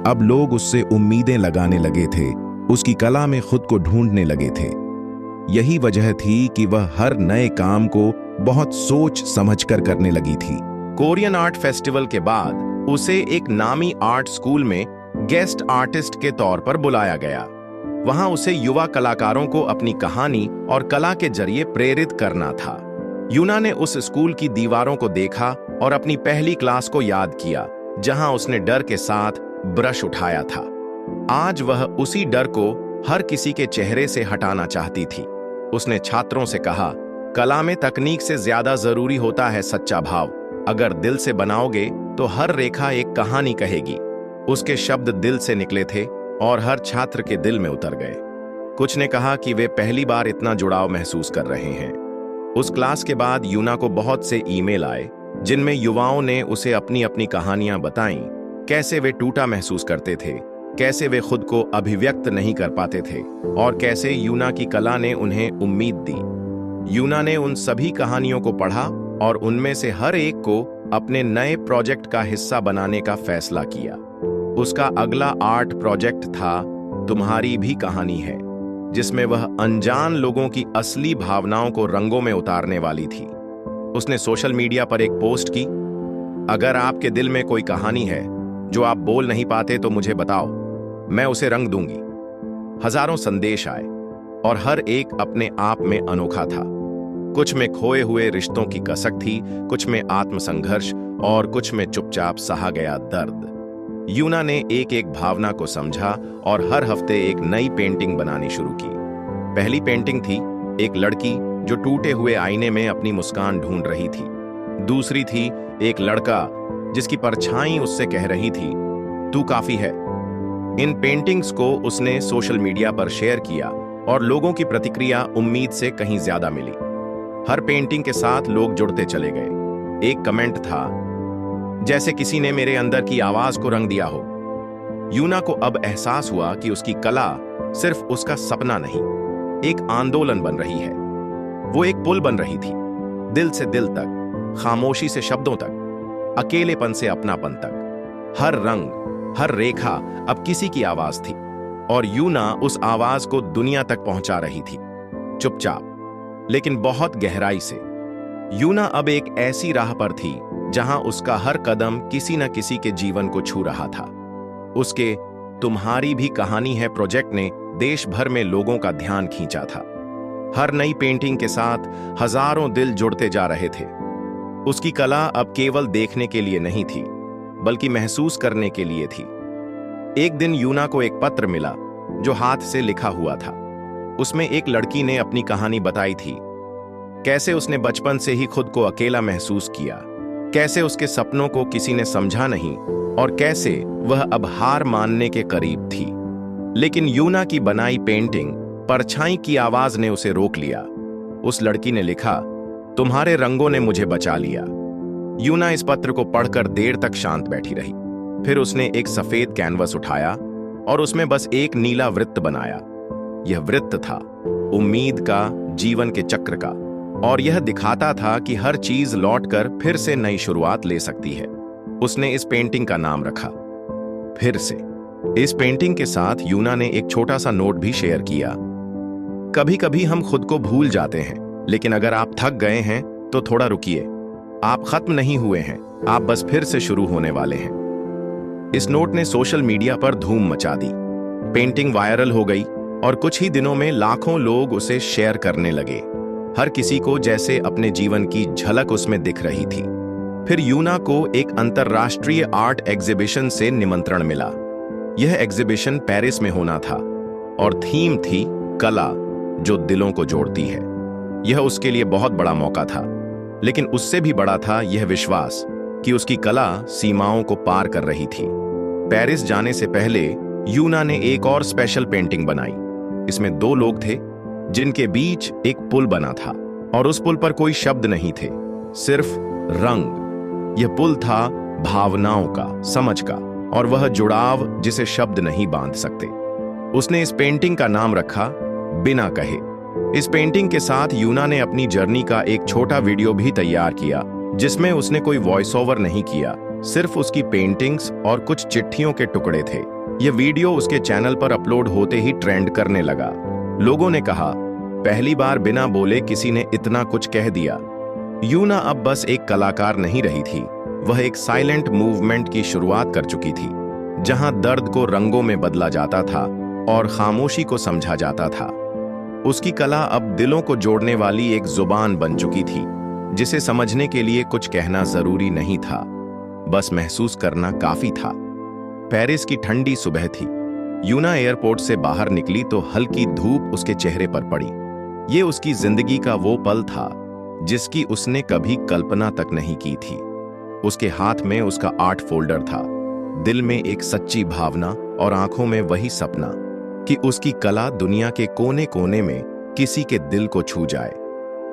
अब लोग उससे उम्मीदें लगाने लगे थे, उसकी कला में खुद को ढूंढने लगे थे। यही वजह थी कि वह हर नए काम को बहुत सोच समझकर करने लगी थी। कोरियन आर्ट फेस्टिवल के बाद उसे एक नामी आर्ट स्कूल में गेस्ट आर्टिस्ट के तौर पर बुलाया गया। वहां उसे युवा कलाकारों को अपनी कहानी और कला के जरिए प्रेरित करना था। यूना ने उस स्कूल की दीवारों को देखा और अपनी पहली क्लास को याद किया, जहां उसने डर के साथ ब्रश उठाया था। आज वह उसी डर को हर किसी के चेहरे से हटाना चाहती थी। उसने छात्रों से कहा, कला में तकनीक से ज्यादा जरूरी होता है सच्चा भाव। अगर दिल से बनाओगे तो हर रेखा एक कहानी कहेगी। उसके शब्द दिल से निकले थे और हर छात्र के दिल में उतर गए। कुछ ने कहा कि वे पहली बार इतना जुड़ाव महसूस कर रहे हैं। उस क्लास के बाद यूना को बहुत से ईमेल आए, जिनमें युवाओं ने उसे अपनी अपनी कहानियां बताईं, कैसे वे टूटा महसूस करते थे, कैसे वे खुद को अभिव्यक्त नहीं कर पाते थे और कैसे यूना की कला ने उन्हें उम्मीद दी। यूना ने उन सभी कहानियों को पढ़ा और उनमें से हर एक को अपने नए प्रोजेक्ट का हिस्सा बनाने का फैसला किया। उसका अगला आर्ट प्रोजेक्ट था तुम्हारी भी कहानी है, जिसमें वह अनजान लोगों की असली भावनाओं को रंगों में उतारने वाली थी। उसने सोशल मीडिया पर एक पोस्ट की, अगर आपके दिल में कोई कहानी है जो आप बोल नहीं पाते तो मुझे बताओ, मैं उसे रंग दूंगी। हजारों संदेश आए और हर एक अपने आप में अनोखा था। कुछ में खोए हुए रिश्तों की कसक थी, कुछ में आत्मसंघर्ष और कुछ में चुपचाप सहा गया दर्द। यूना ने एक एक भावना को समझा और हर हफ्ते एक नई पेंटिंग बनानी शुरू की। पहली पेंटिंग थी एक लड़की जो टूटे हुए आईने में अपनी मुस्कान ढूंढ रही थी। दूसरी थी एक लड़का जिसकी परछाई उससे कह रही थी, तू काफी है। इन पेंटिंग्स को उसने सोशल मीडिया पर शेयर किया और लोगों की प्रतिक्रिया उम्मीद से कहीं ज्यादा मिली। हर पेंटिंग के साथ लोग जुड़ते चले गए। एक कमेंट था, जैसे किसी ने मेरे अंदर की आवाज को रंग दिया हो। यूना को अब एहसास हुआ कि उसकी कला सिर्फ उसका सपना नहीं, एक आंदोलन बन रही है। वो एक पुल बन रही थी, दिल से दिल तक, खामोशी से शब्दों तक, अकेलेपन से अपनापन तक। हर रंग, हर रेखा अब किसी की आवाज थी, और यूना उस आवाज को दुनिया तक पहुंचा रही थी, चुपचाप लेकिन बहुत गहराई से। यूना अब एक ऐसी राह पर थी जहां उसका हर कदम किसी न किसी के जीवन को छू रहा था। उसके तुम्हारी भी कहानी है प्रोजेक्ट ने देश भर में लोगों का ध्यान खींचा था। हर नई पेंटिंग के साथ हजारों दिल जुड़ते जा रहे थे। उसकी कला अब केवल देखने के लिए नहीं थी, बल्कि महसूस करने के लिए थी। एक दिन यूना को एक पत्र मिला जो हाथ से लिखा हुआ था। उसमें एक लड़की ने अपनी कहानी बताई थी, कैसे उसने बचपन से ही खुद को अकेला महसूस किया, कैसे उसके सपनों को किसी ने समझा नहीं, और कैसे वह अब हार मानने के करीब थी। लेकिन यूना की बनाई पेंटिंग परछाई की आवाज ने उसे रोक लिया। उस लड़की ने लिखा, तुम्हारे रंगों ने मुझे बचा लिया। यूना इस पत्र को पढ़कर देर तक शांत बैठी रही। फिर उसने एक सफेद कैनवस उठाया और उसमें बस एक नीला वृत्त बनाया। यह वृत्त था उम्मीद का, जीवन के चक्र का, और यह दिखाता था कि हर चीज लौटकर फिर से नई शुरुआत ले सकती है। उसने इस पेंटिंग का नाम रखा, फिर से। इस पेंटिंग के साथ यूना ने एक छोटा सा नोट भी शेयर किया, कभी कभी हम खुद को भूल जाते हैं, लेकिन अगर आप थक गए हैं तो थोड़ा रुकिए। आप खत्म नहीं हुए हैं, आप बस फिर से शुरू होने वाले हैं। इस नोट ने सोशल मीडिया पर धूम मचा दी। पेंटिंग वायरल हो गई और कुछ ही दिनों में लाखों लोग उसे शेयर करने लगे। हर किसी को जैसे अपने जीवन की झलक उसमें दिख रही थी। फिर यूना को एक अंतरराष्ट्रीय आर्ट एग्जीबिशन से निमंत्रण मिला। यह एग्जीबिशन पेरिस में होना था और थीम थी कला जो दिलों को जोड़ती है। यह उसके लिए बहुत बड़ा मौका था, लेकिन उससे भी बड़ा था यह विश्वास कि उसकी कला सीमाओं को पार कर रही थी। पेरिस जाने से पहले यूना ने एक और स्पेशल पेंटिंग बनाई। इसमें दो लोग थे जिनके बीच एक पुल बना था, और उस पुल पर कोई शब्द नहीं थे, सिर्फ रंग। यह पुल था भावनाओं का, समझ का, और वह जुड़ाव जिसे शब्द नहीं बांध सकते। उसने इस पेंटिंग का नाम रखा बिना कहे। इस पेंटिंग के साथ यूना ने अपनी जर्नी का एक छोटा वीडियो भी तैयार किया, जिसमें उसने कोई वॉइस ओवर नहीं किया, सिर्फ उसकी पेंटिंग्स और कुछ चिट्ठियों के टुकड़े थे। यह वीडियो उसके चैनल पर अपलोड होते ही ट्रेंड करने लगा। लोगों ने कहा, पहली बार बिना बोले किसी ने इतना कुछ कह दिया। यूना अब बस एक कलाकार नहीं रही थी, वह एक साइलेंट मूवमेंट की शुरुआत कर चुकी थी, जहां दर्द को रंगों में बदला जाता था और खामोशी को समझा जाता था। उसकी कला अब दिलों को जोड़ने वाली एक जुबान बन चुकी थी, जिसे समझने के लिए कुछ कहना जरूरी नहीं था, बस महसूस करना काफी था। पेरिस की ठंडी सुबह थी। यूना एयरपोर्ट से बाहर निकली तो हल्की धूप उसके चेहरे पर पड़ी। ये उसकी जिंदगी का वो पल था जिसकी उसने कभी कल्पना तक नहीं की थी। उसके हाथ में उसका आर्ट फोल्डर था, दिल में एक सच्ची भावना और आंखों में वही सपना कि उसकी कला दुनिया के कोने कोने में किसी के दिल को छू जाए।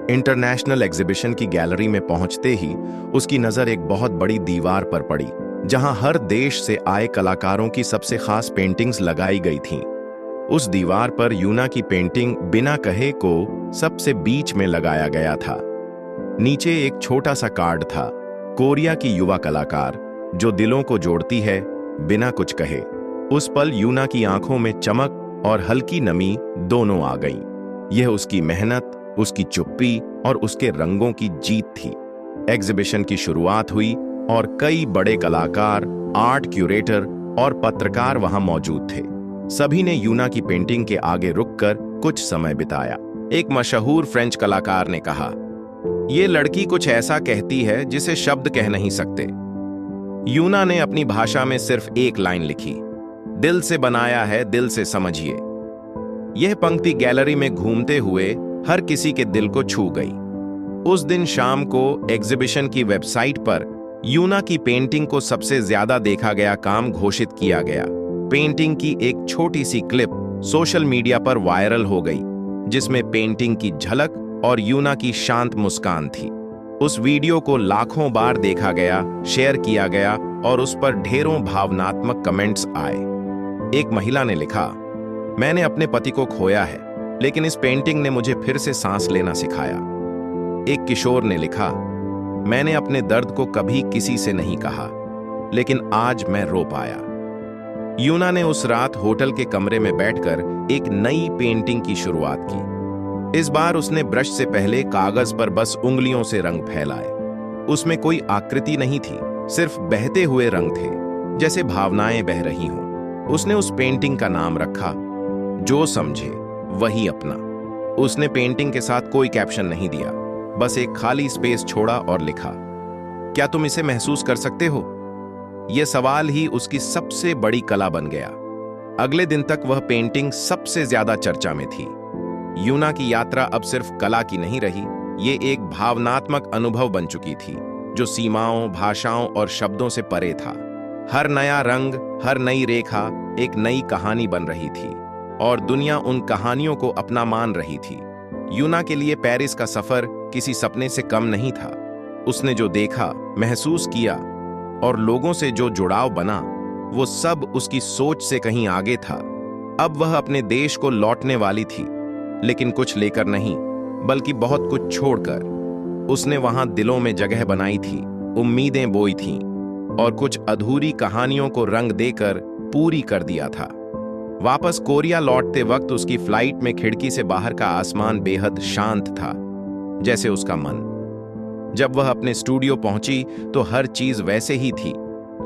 इंटरनेशनल एग्जीबिशन की गैलरी में पहुंचते ही उसकी नजर एक बहुत बड़ी दीवार पर पड़ी, जहां हर देश से आए कलाकारों की सबसे खास पेंटिंग्स लगाई गई थीं। उस दीवार पर यूना की पेंटिंग बिना कहे को सबसे बीच में लगाया गया था। नीचे एक छोटा सा कार्ड था, कोरिया की युवा कलाकार जो दिलों को जोड़ती है बिना कुछ कहे। उस पल यूना की आंखों में चमक और हल्की नमी दोनों आ गईं। यह उसकी मेहनत, उसकी चुप्पी और उसके रंगों की जीत थी। एग्जीबिशन की शुरुआत हुई और कई बड़े कलाकार, आर्ट क्यूरेटर और पत्रकार वहां मौजूद थे। सभी ने यूना की पेंटिंग के आगे रुककर कुछ समय बिताया। एक मशहूर फ्रेंच कलाकार ने कहा, ये लड़की कुछ ऐसा कहती है जिसे शब्द कह नहीं सकते। यूना ने अपनी भाषा में सिर्फ एक लाइन लिखी, दिल से बनाया है, दिल से समझिए। यह पंक्ति गैलरी में घूमते हुए हर किसी के दिल को छू गई। उस दिन शाम को एग्जीबिशन की वेबसाइट पर यूना की पेंटिंग को सबसे ज्यादा देखा गया काम घोषित किया गया। पेंटिंग की एक छोटी सी क्लिप सोशल मीडिया पर वायरल हो गई, जिसमें पेंटिंग की झलक और यूना की शांत मुस्कान थी। उस वीडियो को लाखों बार देखा गया, शेयर किया गया और उस पर ढेरों भावनात्मक कमेंट्स आए। एक महिला ने लिखा, मैंने अपने पति को खोया है, लेकिन इस पेंटिंग ने मुझे फिर से सांस लेना सिखाया। एक किशोर ने लिखा, मैंने अपने दर्द को कभी किसी से नहीं कहा, लेकिन आज मैं रो पाया। यूना ने उस रात होटल के कमरे में बैठकर एक नई पेंटिंग की शुरुआत की। इस बार उसने ब्रश से पहले कागज पर बस उंगलियों से रंग फैलाए। उसमें कोई आकृति नहीं थी, सिर्फ बहते हुए रंग थे, जैसे भावनाएं बह रही हों। उसने उस पेंटिंग का नाम रखा, जो समझे वही अपना। उसने पेंटिंग के साथ कोई कैप्शन नहीं दिया, बस एक खाली स्पेस छोड़ा और लिखा, क्या तुम इसे महसूस कर सकते हो? यह सवाल ही उसकी सबसे बड़ी कला बन गया। अगले दिन तक वह पेंटिंग सबसे ज्यादा चर्चा में थी। यूना की यात्रा अब सिर्फ कला की नहीं रही, ये एक भावनात्मक अनुभव बन चुकी थी, जो सीमाओं, भाषाओं और शब्दों से परे था। हर नया रंग, हर नई रेखा एक नई कहानी बन रही थी, और दुनिया उन कहानियों को अपना मान रही थी। यूना के लिए पेरिस का सफर किसी सपने से कम नहीं था। उसने जो देखा, महसूस किया और लोगों से जो जुड़ाव बना, वो सब उसकी सोच से कहीं आगे था। अब वह अपने देश को लौटने वाली थी, लेकिन कुछ लेकर नहीं, बल्कि बहुत कुछ छोड़कर। उसने वहां दिलों में जगह बनाई थी, उम्मीदें बोई थीं और कुछ अधूरी कहानियों को रंग देकर पूरी कर दिया था। वापस कोरिया लौटते वक्त उसकी फ्लाइट में खिड़की से बाहर का आसमान बेहद शांत था, जैसे उसका मन। जब वह अपने स्टूडियो पहुंची तो हर चीज वैसे ही थी,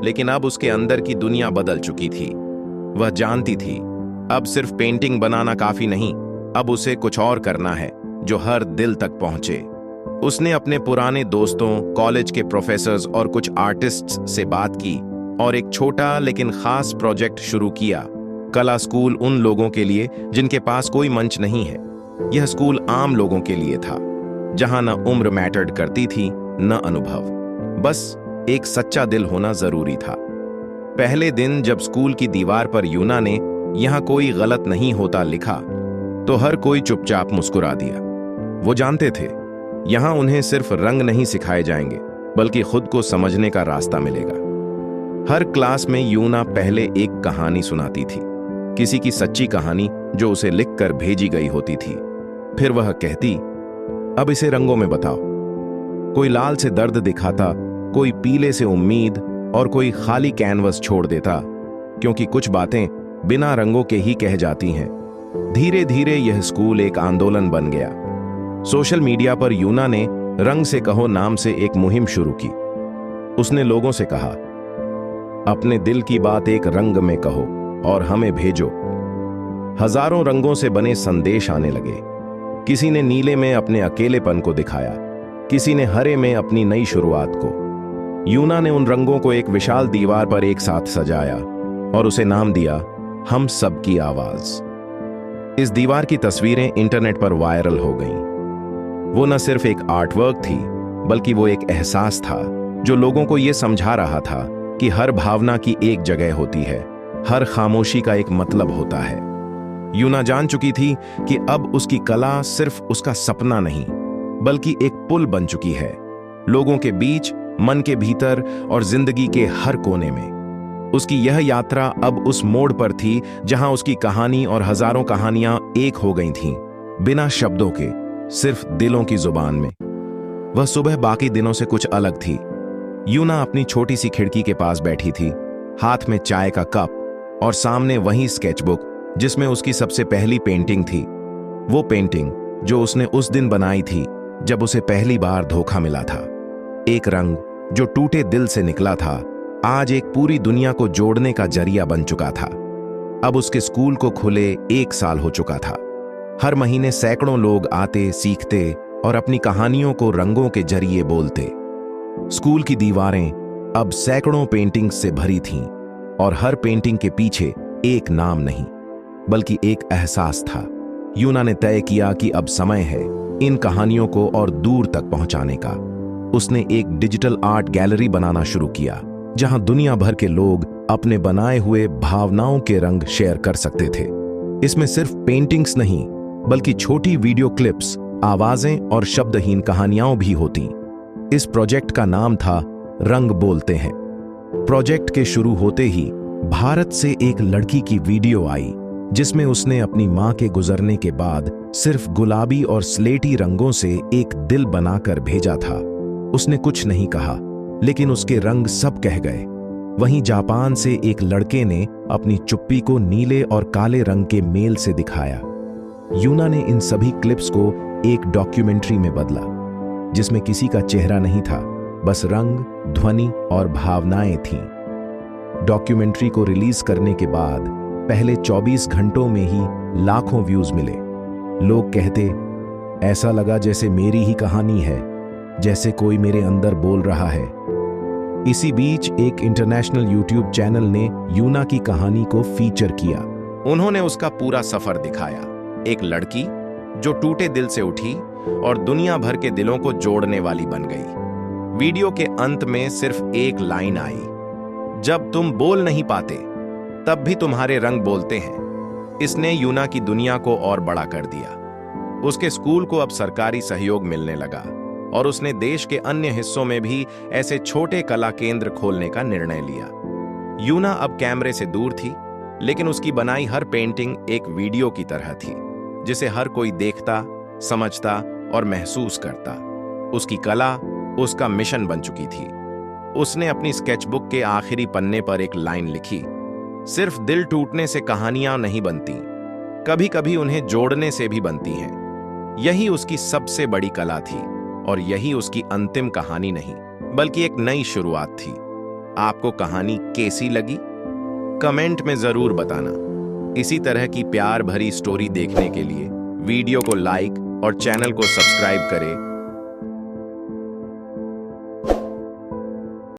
लेकिन अब उसके अंदर की दुनिया बदल चुकी थी। वह जानती थी, अब सिर्फ पेंटिंग बनाना काफी नहीं, अब उसे कुछ और करना है जो हर दिल तक पहुंचे। उसने अपने पुराने दोस्तों, कॉलेज के प्रोफेसर्स और कुछ आर्टिस्ट्स से बात की और एक छोटा लेकिन खास प्रोजेक्ट शुरू किया। कला स्कूल उन लोगों के लिए जिनके पास कोई मंच नहीं है। यह स्कूल आम लोगों के लिए था, जहां न उम्र मैटर्ड करती थी, न अनुभव, बस एक सच्चा दिल होना जरूरी था। पहले दिन जब स्कूल की दीवार पर यूना ने यहां कोई गलत नहीं होता लिखा, तो हर कोई चुपचाप मुस्कुरा दिया। वो जानते थे, यहां उन्हें सिर्फ रंग नहीं सिखाए जाएंगे, बल्कि खुद को समझने का रास्ता मिलेगा। हर क्लास में यूना पहले एक कहानी सुनाती थी, किसी की सच्ची कहानी जो उसे लिखकर भेजी गई होती थी। फिर वह कहती, अब इसे रंगों में बताओ। कोई लाल से दर्द दिखाता, कोई पीले से उम्मीद और कोई खाली कैनवस छोड़ देता, क्योंकि कुछ बातें बिना रंगों के ही कह जाती हैं। धीरे धीरे यह स्कूल एक आंदोलन बन गया। सोशल मीडिया पर यूना ने रंग से कहो नाम से एक मुहिम शुरू की। उसने लोगों से कहा, अपने दिल की बात एक रंग में कहो और हमें भेजो। हजारों रंगों से बने संदेश आने लगे। किसी ने नीले में अपने अकेलेपन को दिखाया, किसी ने हरे में अपनी नई शुरुआत को। यूना ने उन रंगों को एक विशाल दीवार पर एक साथ सजाया और उसे नाम दिया, हम सबकी आवाज। इस दीवार की तस्वीरें इंटरनेट पर वायरल हो गईं। वो न सिर्फ एक आर्टवर्क थी, बल्कि वो एक एहसास था जो लोगों को ये समझा रहा था कि हर भावना की एक जगह होती है, हर खामोशी का एक मतलब होता है। यूना जान चुकी थी कि अब उसकी कला सिर्फ उसका सपना नहीं, बल्कि एक पुल बन चुकी है, लोगों के बीच, मन के भीतर और जिंदगी के हर कोने में। उसकी यह यात्रा अब उस मोड़ पर थी जहां उसकी कहानी और हजारों कहानियां एक हो गई थीं, बिना शब्दों के, सिर्फ दिलों की जुबान में। वह सुबह बाकी दिनों से कुछ अलग थी। यूना अपनी छोटी सी खिड़की के पास बैठी थी, हाथ में चाय का कप और सामने वही स्केचबुक जिसमें उसकी सबसे पहली पेंटिंग थी। वो पेंटिंग जो उसने उस दिन बनाई थी जब उसे पहली बार धोखा मिला था। एक रंग जो टूटे दिल से निकला था, आज एक पूरी दुनिया को जोड़ने का जरिया बन चुका था। अब उसके स्कूल को खुले 1 साल हो चुका था। हर महीने सैकड़ों लोग आते, सीखते और अपनी कहानियों को रंगों के जरिए बोलते। स्कूल की दीवारें अब सैकड़ों पेंटिंग्स से भरी थीं और हर पेंटिंग के पीछे एक नाम नहीं, बल्कि एक एहसास था। यूना ने तय किया कि अब समय है इन कहानियों को और दूर तक पहुंचाने का। उसने एक डिजिटल आर्ट गैलरी बनाना शुरू किया, जहां दुनिया भर के लोग अपने बनाए हुए भावनाओं के रंग शेयर कर सकते थे। इसमें सिर्फ पेंटिंग्स नहीं, बल्कि छोटी वीडियो क्लिप्स, आवाजें और शब्दहीन कहानियां भी होती। इस प्रोजेक्ट का नाम था रंग बोलते हैं। प्रोजेक्ट के शुरू होते ही भारत से एक लड़की की वीडियो आई, जिसमें उसने अपनी मां के गुजरने के बाद सिर्फ गुलाबी और स्लेटी रंगों से एक दिल बनाकर भेजा था। उसने कुछ नहीं कहा, लेकिन उसके रंग सब कह गए। वहीं जापान से एक लड़के ने अपनी चुप्पी को नीले और काले रंग के मेल से दिखाया। यूना ने इन सभी क्लिप्स को एक डॉक्यूमेंट्री में बदला, जिसमें किसी का चेहरा नहीं था, बस रंग, ध्वनि और भावनाएं थीं। डॉक्यूमेंट्री को रिलीज करने के बाद पहले 24 घंटों में ही लाखों व्यूज मिले। लोग कहते, ऐसा लगा जैसे मेरी ही कहानी है, जैसे कोई मेरे अंदर बोल रहा है। इसी बीच एक इंटरनेशनल यूट्यूब चैनल ने यूना की कहानी को फीचर किया। उन्होंने उसका पूरा सफर दिखाया, एक लड़की जो टूटे दिल से उठी और दुनिया भर के दिलों को जोड़ने वाली बन गई। वीडियो के अंत में सिर्फ एक लाइन आई, जब तुम बोल नहीं पाते तब भी तुम्हारे रंग बोलते हैं। इसने यूना की दुनिया को और बड़ा कर दिया। उसके स्कूल को अब सरकारी सहयोग मिलने लगा और उसने देश के अन्य हिस्सों में भी ऐसे छोटे कला केंद्र खोलने का निर्णय लिया। यूना अब कैमरे से दूर थी, लेकिन उसकी बनाई हर पेंटिंग एक वीडियो की तरह थी, जिसे हर कोई देखता, समझता और महसूस करता। उसकी कला उसका मिशन बन चुकी थी। उसने अपनी स्केचबुक के आखिरी पन्ने पर एक लाइन लिखी, सिर्फ दिल टूटने से कहानियां नहीं बनती, कभी कभी उन्हें जोड़ने से भी बनती हैं। यही उसकी सबसे बड़ी कला थी और यही उसकी अंतिम कहानी नहीं, बल्कि एक नई शुरुआत थी। आपको कहानी कैसी लगी? कमेंट में जरूर बताना। इसी तरह की प्यार भरी स्टोरी देखने के लिए वीडियो को लाइक और चैनल को सब्सक्राइब करें